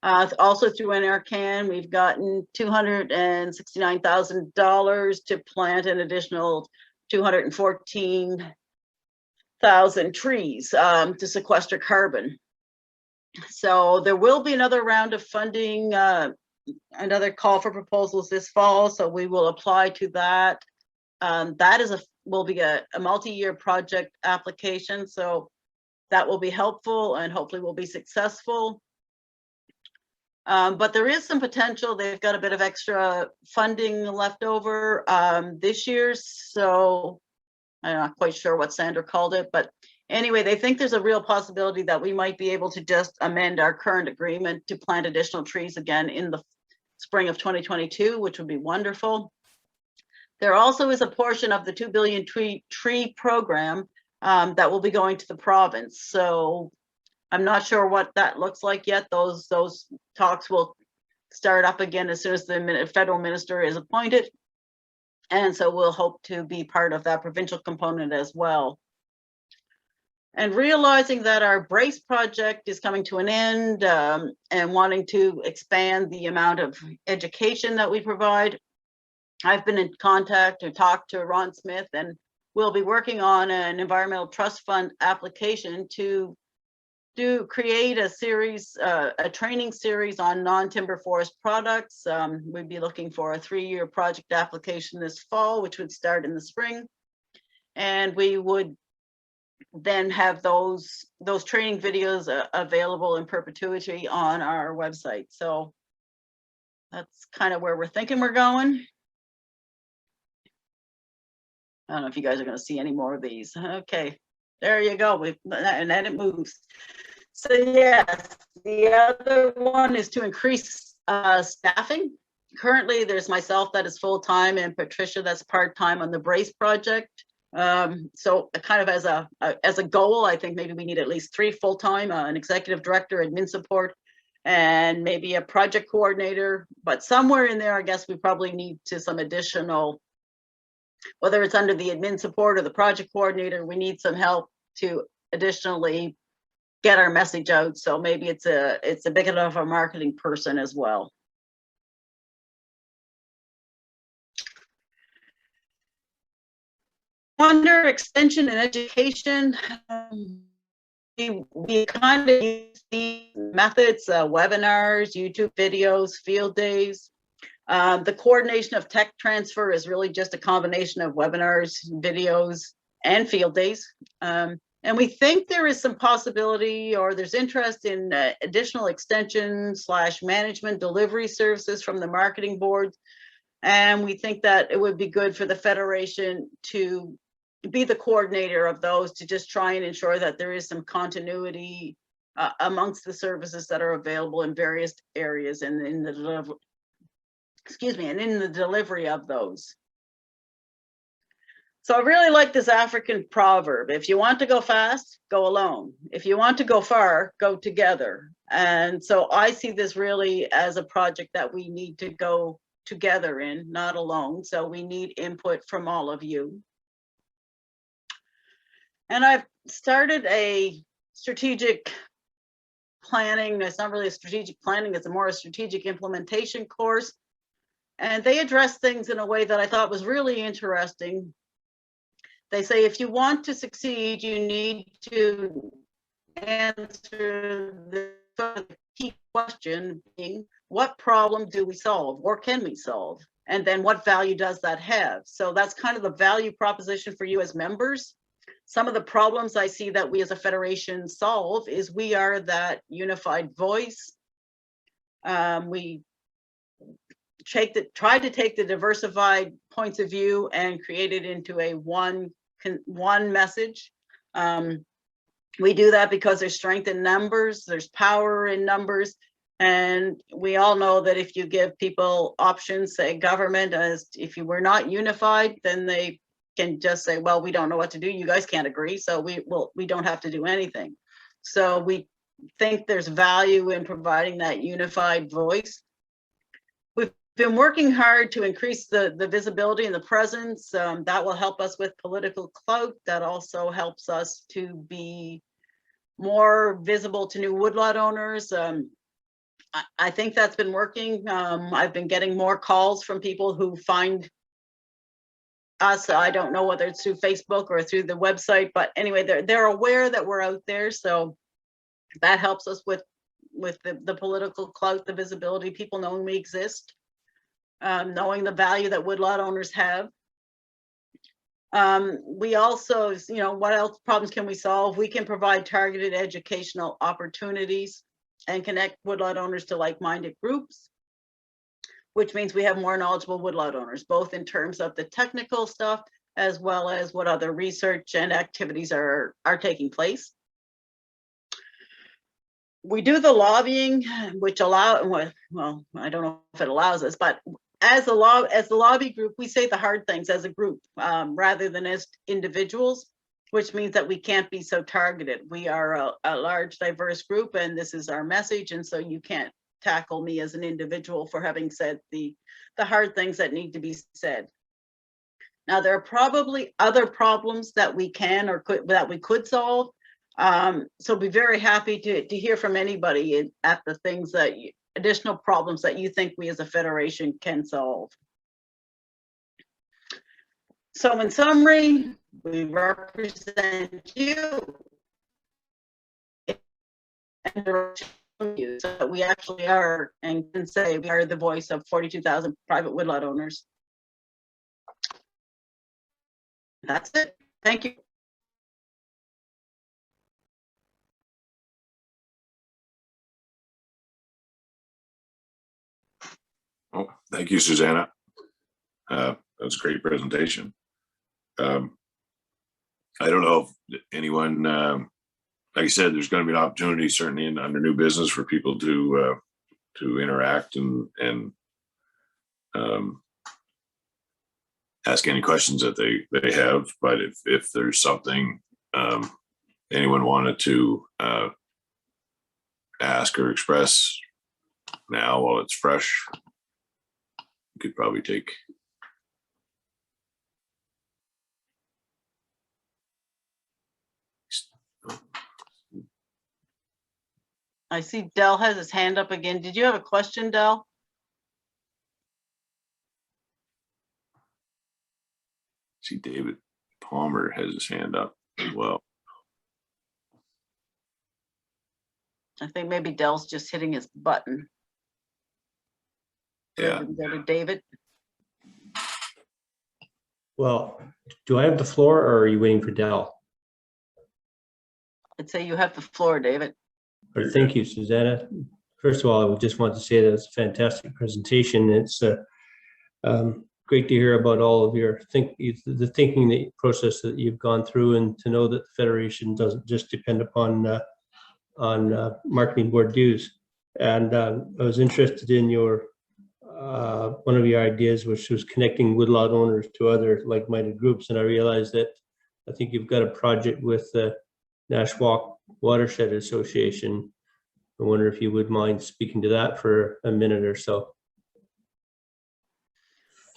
Speaker 3: Also through NRCan, we've gotten $269,000 to plant an additional 214,000 trees to sequester carbon. So there will be another round of funding, another call for proposals this fall. So we will apply to that. That will be a multi-year project application. So that will be helpful and hopefully will be successful. But there is some potential. They've got a bit of extra funding left over this year. So I'm not quite sure what Sandra called it, but anyway, they think there's a real possibility that we might be able to just amend our current agreement to plant additional trees again in the spring of 2022, which would be wonderful. There also is a portion of the 2 billion tree program that will be going to the province. So I'm not sure what that looks like yet. Those talks will start up again as soon as the federal minister is appointed. And so we'll hope to be part of that provincial component as well. And realizing that our brace project is coming to an end and wanting to expand the amount of education that we provide, I've been in contact or talked to Ron Smith and we'll be working on an environmental trust fund application to create a series, a training series on non-timber forest products. We'd be looking for a 3-year project application this fall, which would start in the spring. And we would then have those training videos available in perpetuity on our website. So that's kind of where we're thinking we're going. I don't know if you guys are going to see any more of these. Okay, there you go. And then it moves. So yes, the other one is to increase staffing. Currently, there's myself that is full-time and Patricia that's part-time on the Brace project. So kind of as a goal, I think maybe we need at least 3 full-time, an executive director, admin support, and maybe a project coordinator. But somewhere in there, I guess we probably need some additional, whether it's under the admin support or the project coordinator, we need some help to additionally get our message out. So maybe it's a big enough a marketing person as well. Under extension and education, we kind of use these methods, webinars, YouTube videos, field days. The coordination of tech transfer is really just a combination of webinars, videos, and field days. And we think there is some possibility, or there's interest in additional extension / management delivery services from the marketing board. And we think that it would be good for the Federation to be the coordinator of those, to just try and ensure that there is some continuity amongst the services that are available in various areas and in the delivery of those. So I really like this African proverb: if you want to go fast, go alone. If you want to go far, go together. And so I see this really as a project that we need to go together in, not alone. So we need input from all of you. And I've started a strategic planning. It's not really a strategic planning, it's more a strategic implementation course. And they address things in a way that I thought was really interesting. They say, if you want to succeed, you need to answer the key question being, what problem do we solve, or can we solve? And then what value does that have? So that's kind of the value proposition for you as members. Some of the problems I see that we as a federation solve is we are that unified voice. We try to take the diversified points of view and create it into a one message. We do that because there's strength in numbers, there's power in numbers, and we all know that if you give people options, say government, as if you were not unified, then they can just say, well, we don't know what to do, you guys can't agree, so we don't have to do anything. So we think there's value in providing that unified voice. We've been working hard to increase the visibility and the presence. That will help us with political clout. That also helps us to be more visible to new woodlot owners. I think that's been working. I've been getting more calls from people who find us. I don't know whether it's through Facebook or through the website, but anyway, they're aware that we're out there. So that helps us with the political clout, the visibility, people knowing we exist. Knowing the value that woodlot owners have. We also, what else problems can we solve? We can provide targeted educational opportunities and connect woodlot owners to like-minded groups, which means we have more knowledgeable woodlot owners, both in terms of the technical stuff, as well as what other research and activities are taking place. We do the lobbying, which well, I don't know if it allows us, but as the lobby group, we say the hard things as a group rather than as individuals, which means that we can't be so targeted. We are a large, diverse group, and this is our message. And so you can't tackle me as an individual for having said the hard things that need to be said. Now, there are probably other problems that we can or could solve. So be very happy to hear from anybody at the things that additional problems that you think we as a federation can solve. So in summary, We represent you. And you, so we actually are, and can say we are the voice of 42,000 private woodlot owners. That's it. Thank you.
Speaker 1: Oh, thank you, Susanna. That's a great presentation. I don't know if anyone, like I said, there's going to be an opportunity certainly under new business for people to interact and ask any questions that they have. But if there's something anyone wanted to ask or express now while it's fresh, you could probably take.
Speaker 3: I see Dell has his hand up again. Did you have a question, Dell?
Speaker 1: See, David Palmer has his hand up as well.
Speaker 3: I think maybe Dell's just hitting his button.
Speaker 1: Yeah.
Speaker 3: Go to David.
Speaker 11: Well, do I have the floor or are you waiting for Dell?
Speaker 3: I'd say you have the floor, David.
Speaker 11: Thank you, Susanna. First of all, I would just want to say that it's a fantastic presentation. It's great to hear about all of your the thinking process that you've gone through, and to know that the Federation doesn't just depend upon marketing board dues. And I was interested in your one of your ideas, which was connecting woodlot owners to other like-minded groups. And I realized that I think you've got a project with the Nashwauk Watershed Association. I wonder if you would mind speaking to that for a minute or so.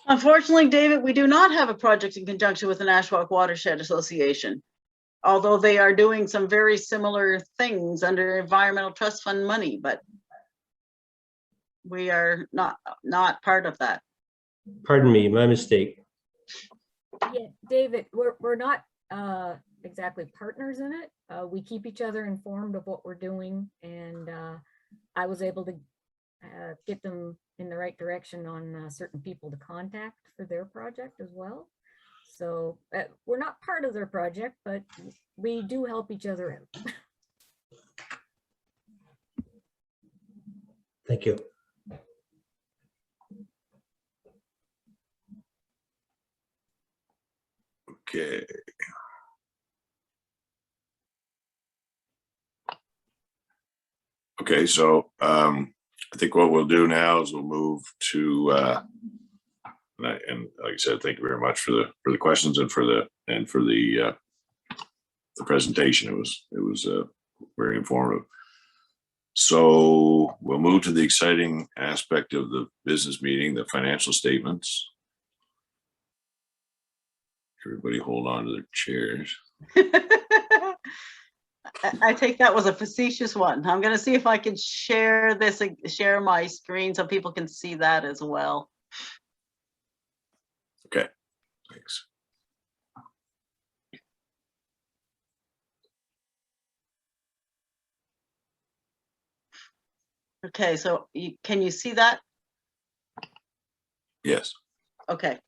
Speaker 3: Unfortunately, David, we do not have a project in conjunction with the Nashwauk Watershed Association, although they are doing some very similar things under environmental trust fund money, but we are not part of that.
Speaker 11: Pardon me, my mistake.
Speaker 5: Yeah, David, we're not exactly partners in it. We keep each other informed of what we're doing, and I was able to get them in the right direction on certain people to contact for their project as well. So we're not part of their project, but we do help each other out.
Speaker 11: Thank you.
Speaker 1: Okay. Okay, so I think what we'll do now is we'll move to and like I said, thank you very much for the questions and for the presentation. It was very informative. So we'll move to the exciting aspect of the business meeting, the financial statements. Everybody hold on to their chairs.
Speaker 3: I take that was a facetious one. I'm going to see if I can share my screen so people can see that as well.
Speaker 1: Okay, thanks.
Speaker 3: Okay, so can you see that?
Speaker 1: Yes.
Speaker 3: Okay.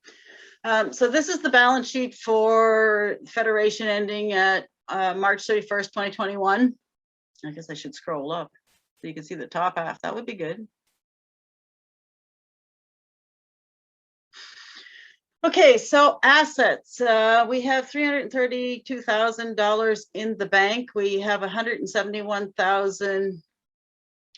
Speaker 3: So this is the balance sheet for Federation ending at March 31st, 2021. I guess I should scroll up so you can see the top half. That would be good. Okay, so assets. We have $332,000 in the bank. We have $171,000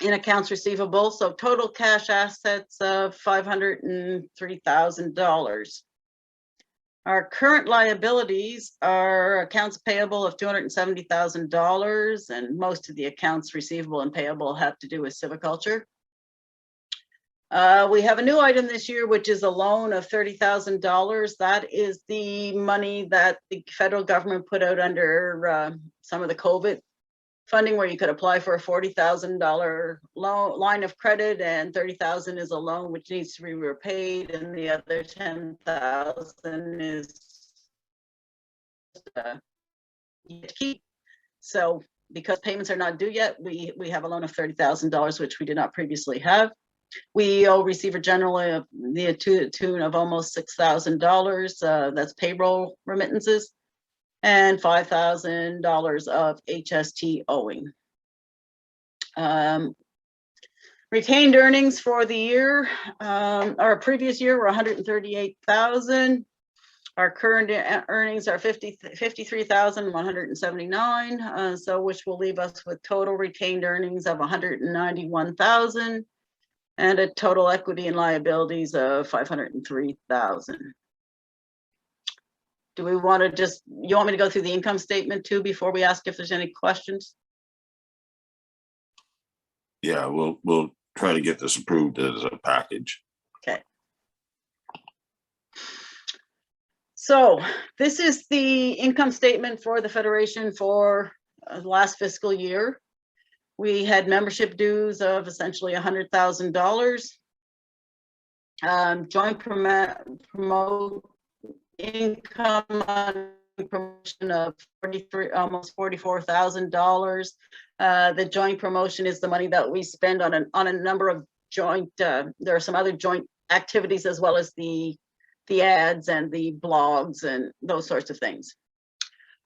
Speaker 3: in accounts receivable. So total cash assets of $503,000. Our current liabilities are accounts payable of $270,000, and most of the accounts receivable and payable have to do with silviculture. We have a new item this year, which is a loan of $30,000. That is the money that the federal government put out under some of the COVID funding, where you could apply for a $40,000 loan line of credit, and $30,000 is a loan which needs to be repaid, and the other $10,000 is yet to keep. So because payments are not due yet, we have a loan of $30,000, which we did not previously have. We owe receiver generally of the tune of almost $6,000. That's payroll remittances, and $5,000 of HST owing. Retained earnings for the year, our previous year were 138,000. Our current earnings are 53,179. So which will leave us with total retained earnings of 191,000 and a total equity and liabilities of 503,000. Do we want to just, you want me to go through the income statement too before we ask if there's any questions?
Speaker 1: Yeah, we'll try to get this approved as a package.
Speaker 3: Okay. So this is the income statement for the Federation for the last fiscal year. We had membership dues of essentially $100,000. Joint promote income on promotion of almost $44,000. The joint promotion is the money that we spend on a number of joint. There are some other joint activities as well as the ads and the blogs and those sorts of things.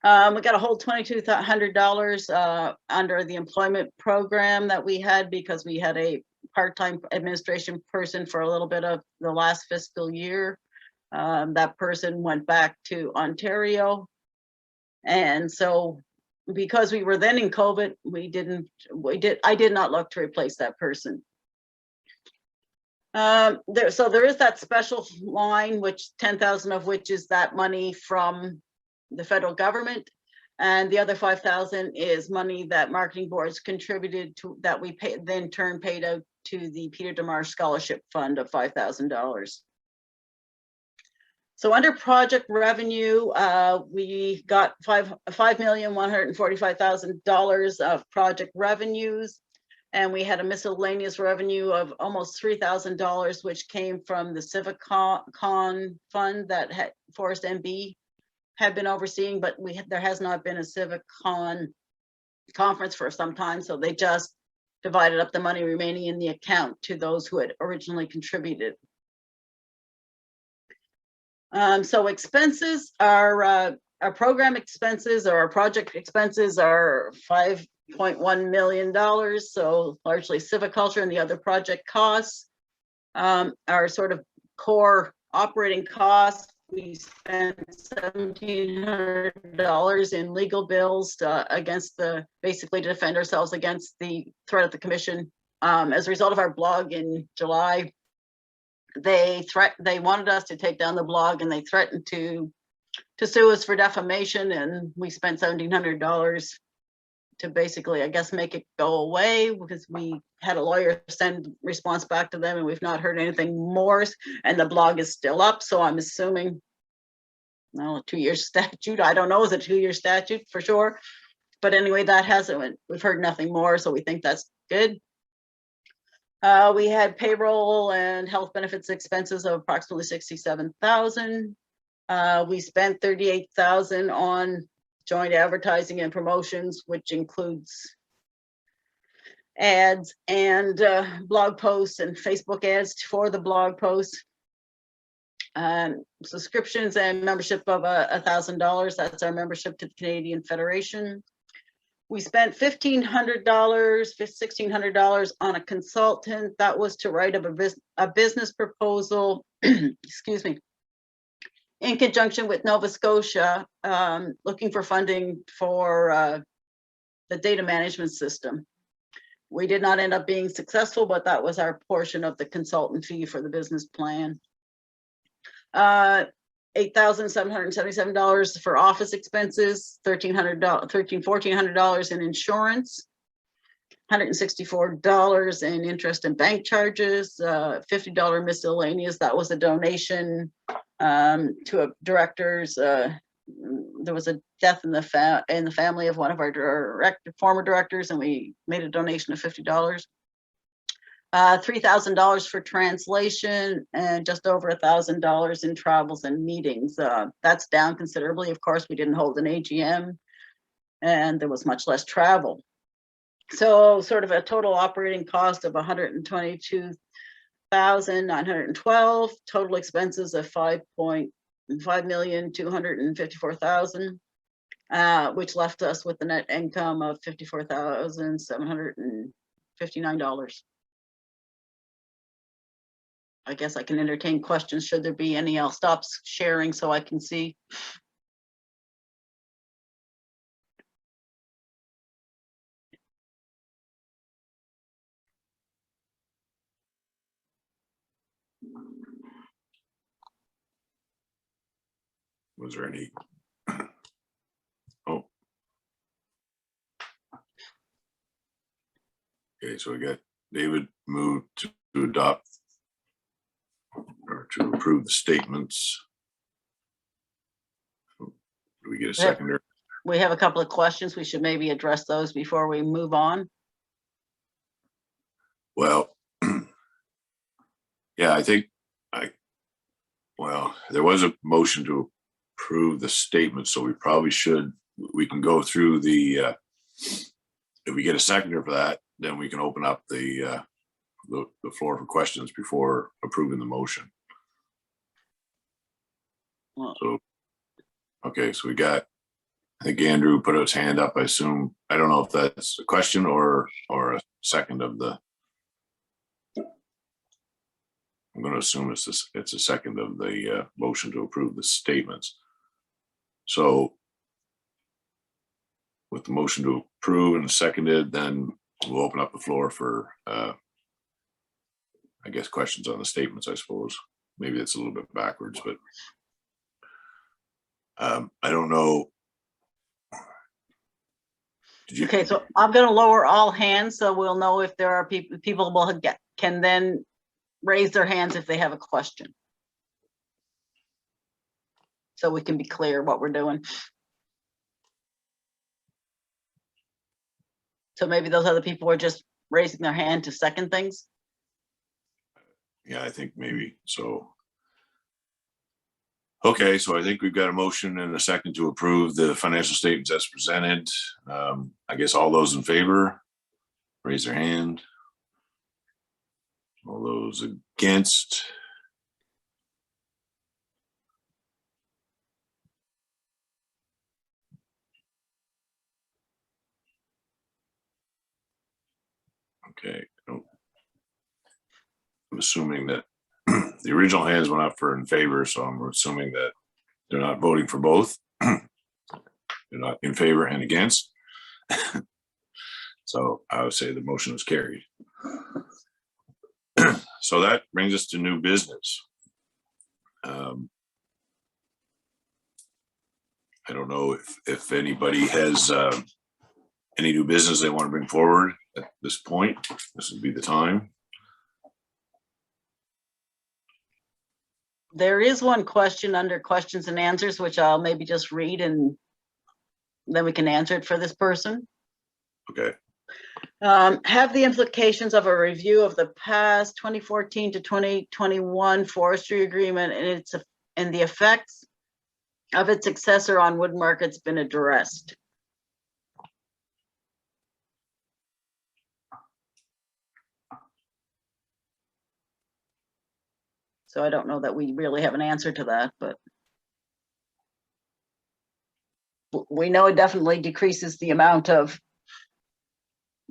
Speaker 3: We got a whole $2,200 under the employment program that we had because we had a part-time administration person for a little bit of the last fiscal year. That person went back to Ontario. And so because we were then in COVID, I did not look to replace that person. So there is that special line, which 10,000 of which is that money from the federal government, and the other 5,000 is money that marketing boards contributed to, that we then in turn paid out to the Peter DeMar Scholarship Fund of $5,000. So under project revenue, we got $5,145,000 of project revenues. And we had a miscellaneous revenue of almost $3,000, which came from the Civic Con fund that Forest NB had been overseeing, but there has not been a Civic Con conference for some time. So they just divided up the money remaining in the account to those who had originally contributed. So expenses are, our program expenses or our project expenses are $5.1 million. So largely civiculture and the other project costs. Our sort of core operating costs, we spent $1,700 in legal bills against basically to defend ourselves against the threat of the commission. As a result of our blog in July, they wanted us to take down the blog and they threatened to sue us for defamation, and we spent $1,700 to basically, I guess, make it go away, because we had a lawyer send response back to them and we've not heard anything more, and the blog is still up. So I'm assuming, no, 2-year statute. I don't know, is it a 2-year statute for sure? But anyway, that hasn't, we've heard nothing more. So we think that's good. We had payroll and health benefits expenses of approximately $67,000. We spent $38,000 on joint advertising and promotions, which includes ads and blog posts and Facebook ads for the blog posts. Subscriptions and membership of $1,000. That's our membership to the Canadian Federation. We spent $1,600 on a consultant. That was to write up a business proposal, excuse me, in conjunction with Nova Scotia, looking for funding for the data management system. We did not end up being successful, but that was our portion of the consultant fee for the business plan. $8,777 for office expenses, $1,400 in insurance, $164 in interest and bank charges, $50 miscellaneous. That was a donation to a director's. There was a death in the family of one of our former directors, and we made a donation of $50. $3,000 for translation and just over $1,000 in travels and meetings. That's down considerably. Of course, we didn't hold an AGM and there was much less travel. So sort of a total operating cost of $122,912, total expenses of $5,254,000, which left us with a net income of $54,759. I guess I can entertain questions should there be any. I'll stop sharing so I can see.
Speaker 1: Was there any? Oh. Okay, so we got David moved to adopt or to approve the statements. Do we get a seconder?
Speaker 3: We have a couple of questions. We should maybe address those before we move on.
Speaker 1: Well, yeah, I think there was a motion to approve the statement, so we probably should, we can go through the, if we get a seconder for that, then we can open up the floor for questions before approving the motion. So, okay, so we got, I think Andrew put his hand up, I assume. I don't know if that's a question or a second of the, I'm going to assume it's a second of the motion to approve the statements. So with the motion to approve and seconded, then we'll open up the floor for, I guess, questions on the statements, I suppose. Maybe it's a little bit backwards, but I don't know.
Speaker 3: Okay, so I'm going to lower all hands so we'll know if there are people will can then raise their hands if they have a question. So we can be clear what we're doing. So maybe those other people were just raising their hand to second things.
Speaker 1: Yeah, I think maybe so. Okay, so I think we've got a motion and a second to approve the financial statements as presented. I guess all those in favor, raise their hand. All those against. Okay, I'm assuming that the original hands went up for in favor, so I'm assuming that they're not voting for both. They're not in favor and against. So I would say the motion is carried. So that brings us to new business. I don't know if anybody has any new business they want to bring forward at this point. This would be the time.
Speaker 3: There is one question under questions and answers, which I'll maybe just read and then we can answer it for this person.
Speaker 1: Okay.
Speaker 3: Have the implications of a review of the past 2014 to 2021 forestry agreement and the effects of its successor on wood markets been addressed? So I don't know that we really have an answer to that, but we know it definitely decreases the amount of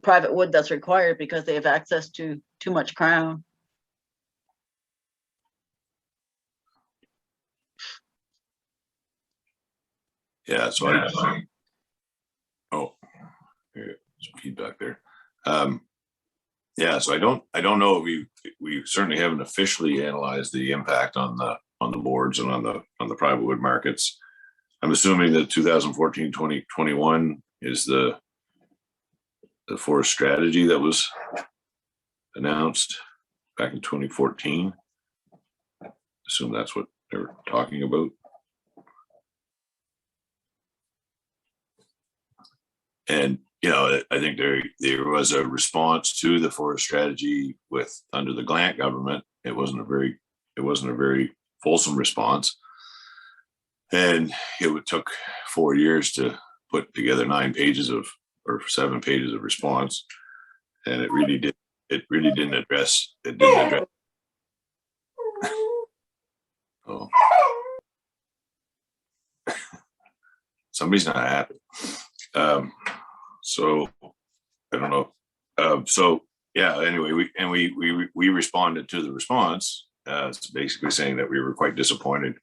Speaker 3: private wood that's required because they have access to too much crown.
Speaker 1: Yeah, so oh, some feedback there. Yeah, so I don't know. We certainly haven't officially analyzed the impact on the boards and on the private wood markets. I'm assuming that 2014-2021 is the forest strategy that was announced back in 2014. I assume that's what they're talking about. And I think there was a response to the forest strategy under the Glant government. It wasn't a very fulsome response. And it took 4 years to put together 7 pages of response. And it really didn't address. Oh. Somebody's not happy. So I don't know. Anyway, we responded to the response. It's basically saying that we were quite disappointed,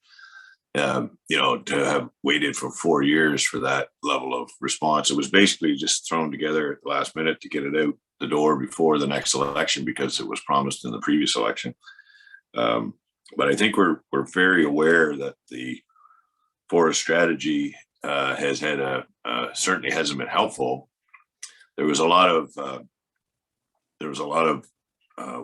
Speaker 1: to have waited for 4 years for that level of response. It was basically just thrown together at the last minute to get it out the door before the next election because it was promised in the previous election. But I think we're very aware that the forest strategy has had certainly hasn't been helpful. There was a lot of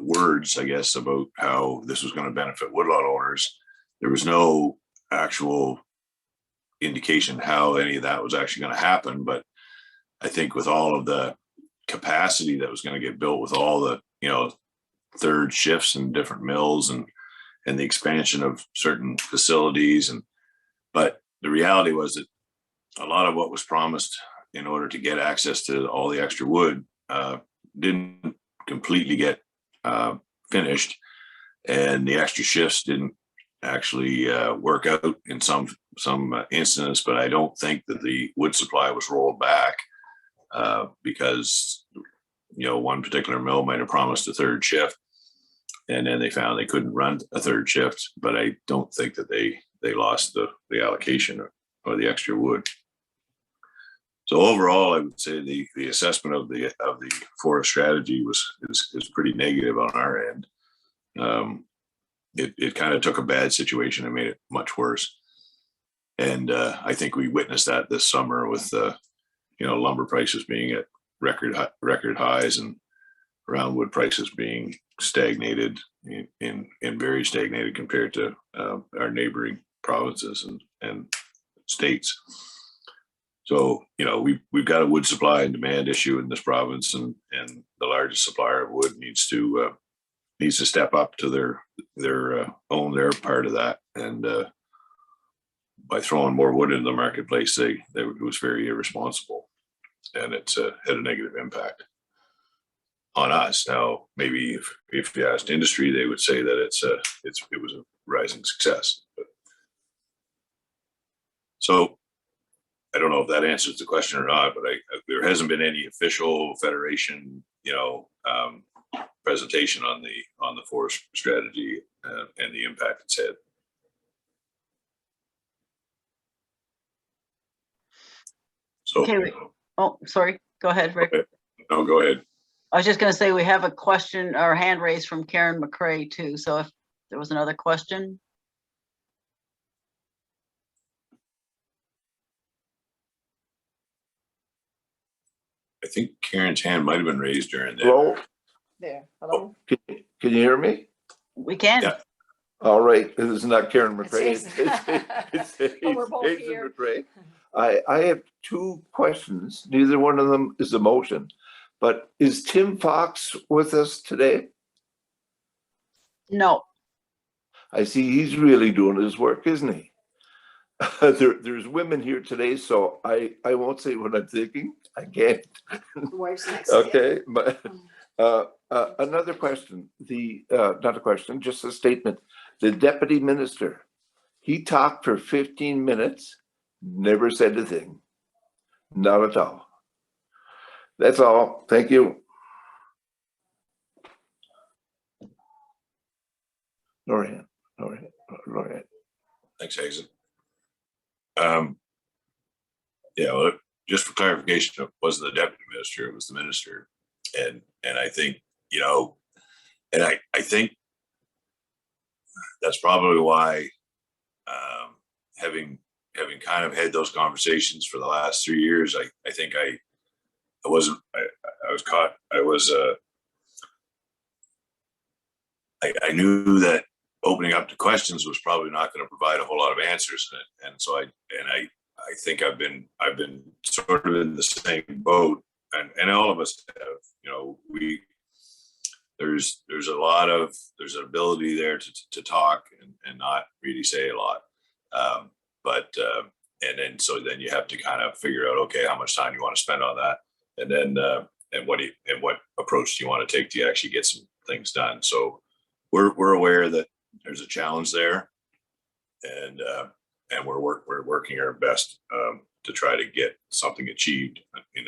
Speaker 1: words, I guess, about how this was going to benefit woodlot owners. There was no actual indication how any of that was actually going to happen. But I think with all of the capacity that was going to get built with all the, third shifts and different mills and the expansion of certain facilities. But the reality was that a lot of what was promised in order to get access to all the extra wood didn't completely get finished, and the extra shifts didn't actually work out in some instances. But I don't think that the wood supply was rolled back because one particular mill might have promised a third shift, and then they found they couldn't run a third shift. But I don't think that they lost the allocation or the extra wood. So overall, I would say the assessment of the forest strategy is pretty negative on our end. It kind of took a bad situation and made it much worse. And I think we witnessed that this summer with lumber prices being at record highs and roundwood prices being stagnated in very stagnated compared to our neighboring provinces and states. So, we've got a wood supply and demand issue in this province, and the largest supplier of wood needs to step up to their part of that. And by throwing more wood into the marketplace, it was very irresponsible, and it's had a negative impact on us. Now, maybe if you asked industry, they would say that it was a rising success. So I don't know if that answers the question or not, but there hasn't been any official federation, presentation on the forest strategy and the impact it's had. So,
Speaker 3: Okay. Oh, sorry. Go ahead, Rick.
Speaker 1: Okay. No, go ahead.
Speaker 3: I was just going to say we have a question or hand raised from Karen McCrae too. So if there was another question.
Speaker 1: I think Karen's hand might have been raised during that.
Speaker 12: Hello?
Speaker 3: There. Hello.
Speaker 12: Can you hear me?
Speaker 3: We can.
Speaker 1: Yeah.
Speaker 12: All right. This is not Karen McRae.
Speaker 5: We're both
Speaker 12: Jason
Speaker 5: here.
Speaker 12: McRae. I have two questions. Neither one of them is a motion. But is Tim Fox with us today?
Speaker 3: No.
Speaker 12: I see he's really doing his work, isn't he? There's women here today, so I won't say what I'm thinking. I can't. Okay, but another question. Not a question, just a statement. The deputy minister, he talked for 15 minutes, never said a thing. Not at all. That's all. Thank you. Lorianne.
Speaker 1: Thanks, Hazen. Well, just for clarification, it wasn't the deputy minister, it was the minister. And I think, and I think that's probably why having kind of had those conversations for the last 3 years, I think I was caught. I knew that opening up to questions was probably not going to provide a whole lot of answers. And so I think I've been sort of in the same boat and all of us have, you know, there's there's an ability there to talk and not really say a lot. And then, so then you have to kind of figure out, okay, how much time you want to spend on that. And then, and what approach do you want to take to actually get some things done? So we're aware that there's a challenge there, and we're working our best to try to get something achieved in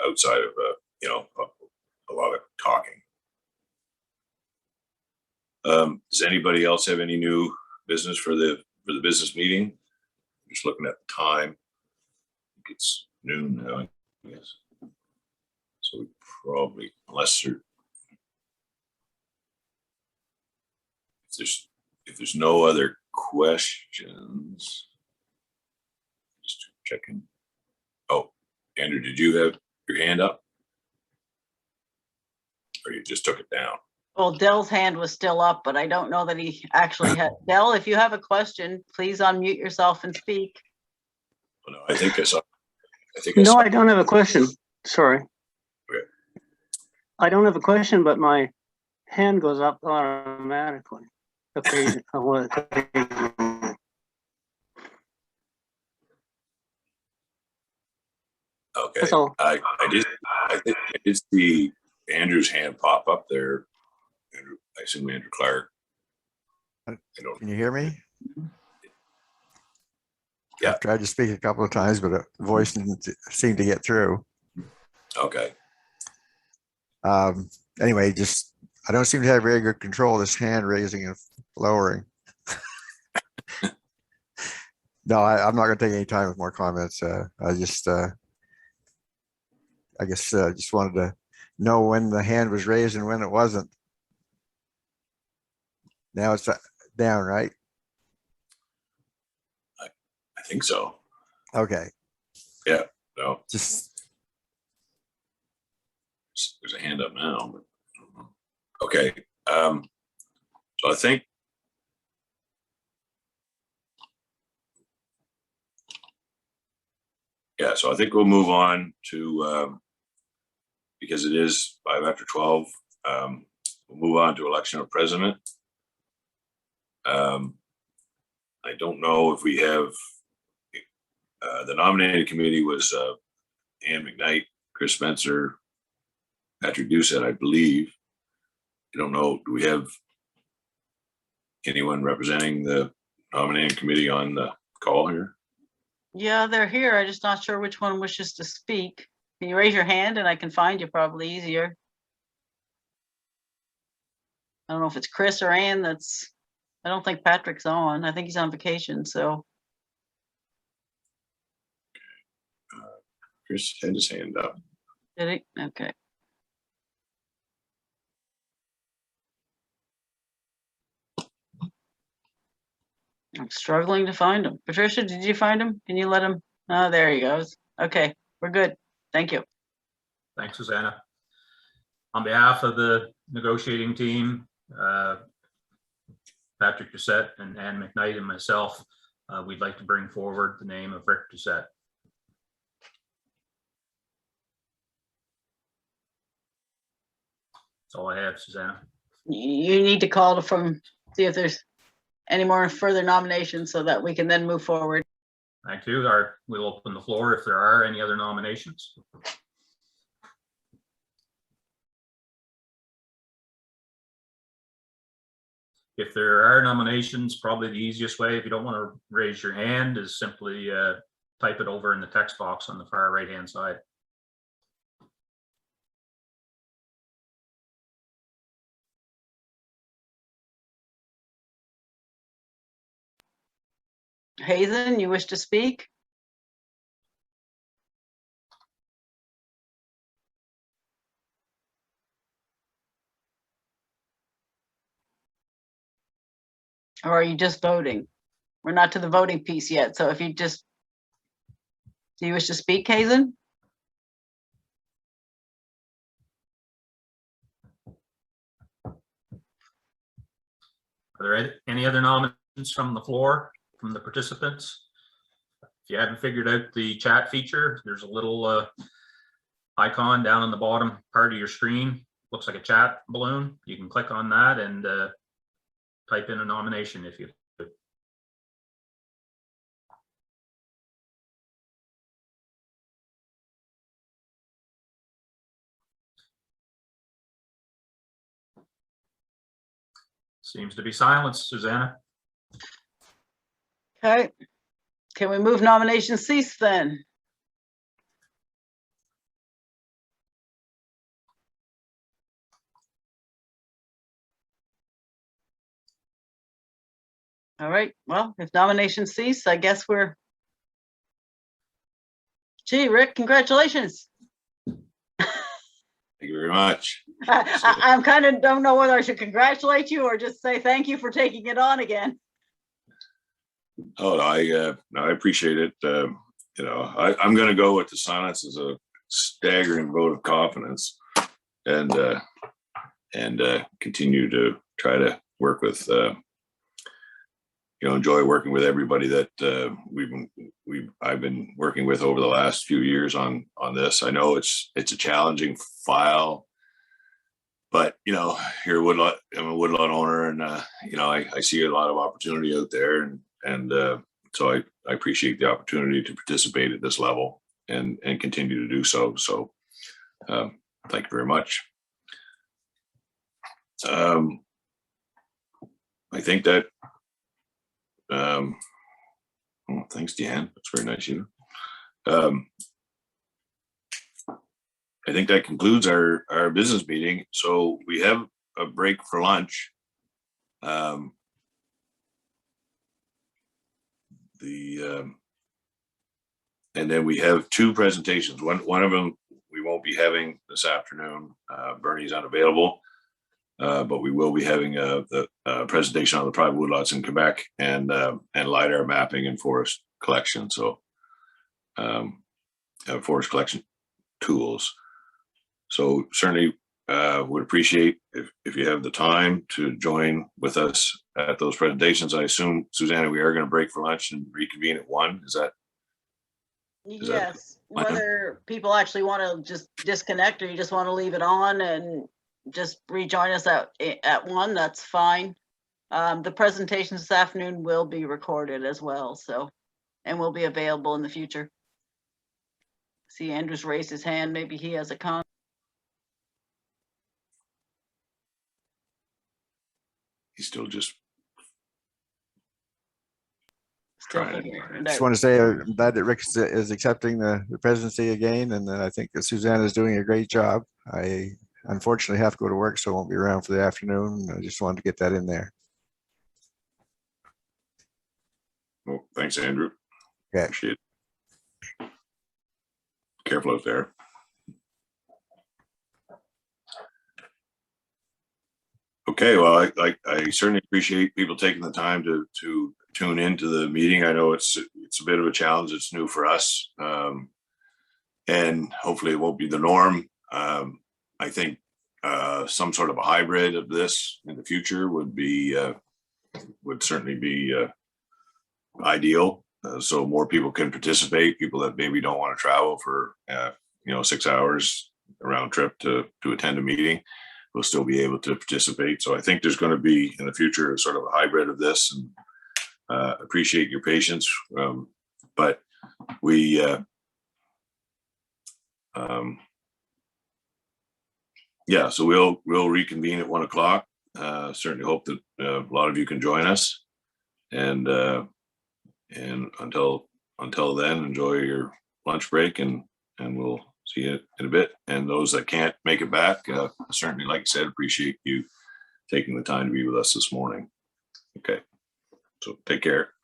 Speaker 1: outside of you know, a lot of talking. Does anybody else have any new business for the business meeting? Just looking at the time, I think it's noon now, I guess. So we probably, unless if there's no other questions, just checking. Oh, Andrew, did you have your hand up? Or you just took it down?
Speaker 3: Well, Dell's hand was still up, but I don't know that he actually had. Dell, if you have a question, please unmute yourself and speak.
Speaker 1: Oh, no, I think I saw.
Speaker 13: No, I don't have a question. Sorry.
Speaker 1: Okay.
Speaker 13: I don't have a question, but my hand goes up automatically. Okay.
Speaker 1: Okay.
Speaker 13: That's all.
Speaker 1: I did see Andrew's hand pop up there. Andrew, I assume Andrew Clark.
Speaker 14: Can you hear me?
Speaker 1: Yeah.
Speaker 14: I've tried to speak a couple of times, but the voice didn't seem to get through.
Speaker 1: Okay.
Speaker 14: Anyway, just I don't seem to have very good control of this hand raising and lowering. No, I'm not going to take any time with more comments. I guess just wanted to know when the hand was raised and when it wasn't. Now it's down, right?
Speaker 1: I think so.
Speaker 14: Okay.
Speaker 1: Yeah. No.
Speaker 14: Just
Speaker 1: there's a hand up now. But okay. So I think. Yeah. So I think we'll move on to because it is 5 after 12. We'll move on to election of president. I don't know if we have the nominating committee was Ann McKnight, Chris Spencer, Patrick Doucette, I believe. I don't know. Do we have anyone representing the nominating committee on the call here?
Speaker 3: Yeah, they're here. I'm just not sure which one wishes to speak. Can you raise your hand and I can find you probably easier? I don't know if it's Chris or Ann that's, I don't think Patrick's on. I think he's on vacation, so.
Speaker 1: Chris had his hand up.
Speaker 3: Did he? Okay. I'm struggling to find him. Patricia, did you find him? Can you let him? Oh, there he goes. Okay, we're good. Thank you.
Speaker 15: Thanks, Susanna. On behalf of the negotiating team, Patrick Doucette and Ann McKnight and myself, we'd like to bring forward the name of Rick Doucette. That's all I have, Susanna.
Speaker 3: You need to call from, see if there's any more further nominations so that we can then move forward.
Speaker 15: Thank you. We'll open the floor if there are any other nominations. If there are nominations, probably the easiest way, if you don't want to raise your hand, is simply type it over in the text box on the far right-hand side.
Speaker 3: Hazen, you wish to speak? Or are you just voting? We're not to the voting piece yet. So if you just, do you wish to speak, Hazen?
Speaker 15: Are there any other nominations from the floor, from the participants? If you haven't figured out the chat feature, there's a little icon down on the bottom part of your screen. Looks like a chat balloon. You can click on that and type in a nomination if you. Seems to be silence, Susanna.
Speaker 3: Okay. Can we move nominations cease then? All right, well, if nominations cease, I guess we're. Gee, Rick, congratulations.
Speaker 1: Thank you very much.
Speaker 3: I'm kind of don't know whether I should congratulate you or just say thank you for taking it on again.
Speaker 1: Oh, no, I appreciate it. You know, I'm going to go with the silence as a staggering vote of confidence, and continue to try to work with, you know, enjoy working with everybody that I've been working with over the last few years on this. I know it's a challenging file, but you know, here at Woodlot, I'm a Woodlot owner, and you know, I see a lot of opportunity out there, and so I appreciate the opportunity to participate at this level and continue to do so. So thank you very much. I think that oh, thanks, Deanne. That's very nice of you. I think that concludes our business meeting. So we have a break for lunch. And then we have two presentations. One of them we won't be having this afternoon. Bernie's unavailable, but we will be having the presentation on the private woodlots in Quebec and LiDAR mapping and forest collection. So forest collection tools. So certainly would appreciate if you have the time to join with us at those presentations. I assume, Susanna, we are going to break for lunch and reconvene at 1. Is that?
Speaker 3: Yes, whether people actually want to just disconnect or you just want to leave it on and just rejoin us at 1, that's fine. The presentations this afternoon will be recorded as well, so, and will be available in the future. See, Andrew's raised his hand. Maybe he has a comment.
Speaker 1: He's still just
Speaker 14: trying. I just want to say I'm glad that Rick is accepting the presidency again, and I think that Susanna is doing a great job. I unfortunately have to go to work, so I won't be around for the afternoon. I just wanted to get that in there.
Speaker 1: Well, thanks, Andrew.
Speaker 14: Yeah.
Speaker 1: Appreciate it. Careful out there. Okay, well, I certainly appreciate people taking the time to tune into the meeting. I know it's a bit of a challenge. It's new for us, and hopefully it won't be the norm. I think some sort of a hybrid of this in the future would certainly be ideal, so more people can participate. People that maybe don't want to travel for 6 hours a round trip to attend a meeting will still be able to participate. So I think there's going to be in the future sort of a hybrid of this, and appreciate your patience. But we yeah, so we'll reconvene at 1 o'clock. Certainly hope that a lot of you can join us, and until then, enjoy your lunch break, and we'll see you in a bit. And those that can't make it back, certainly, like I said, appreciate you taking the time to be with us this morning. Okay, so take care.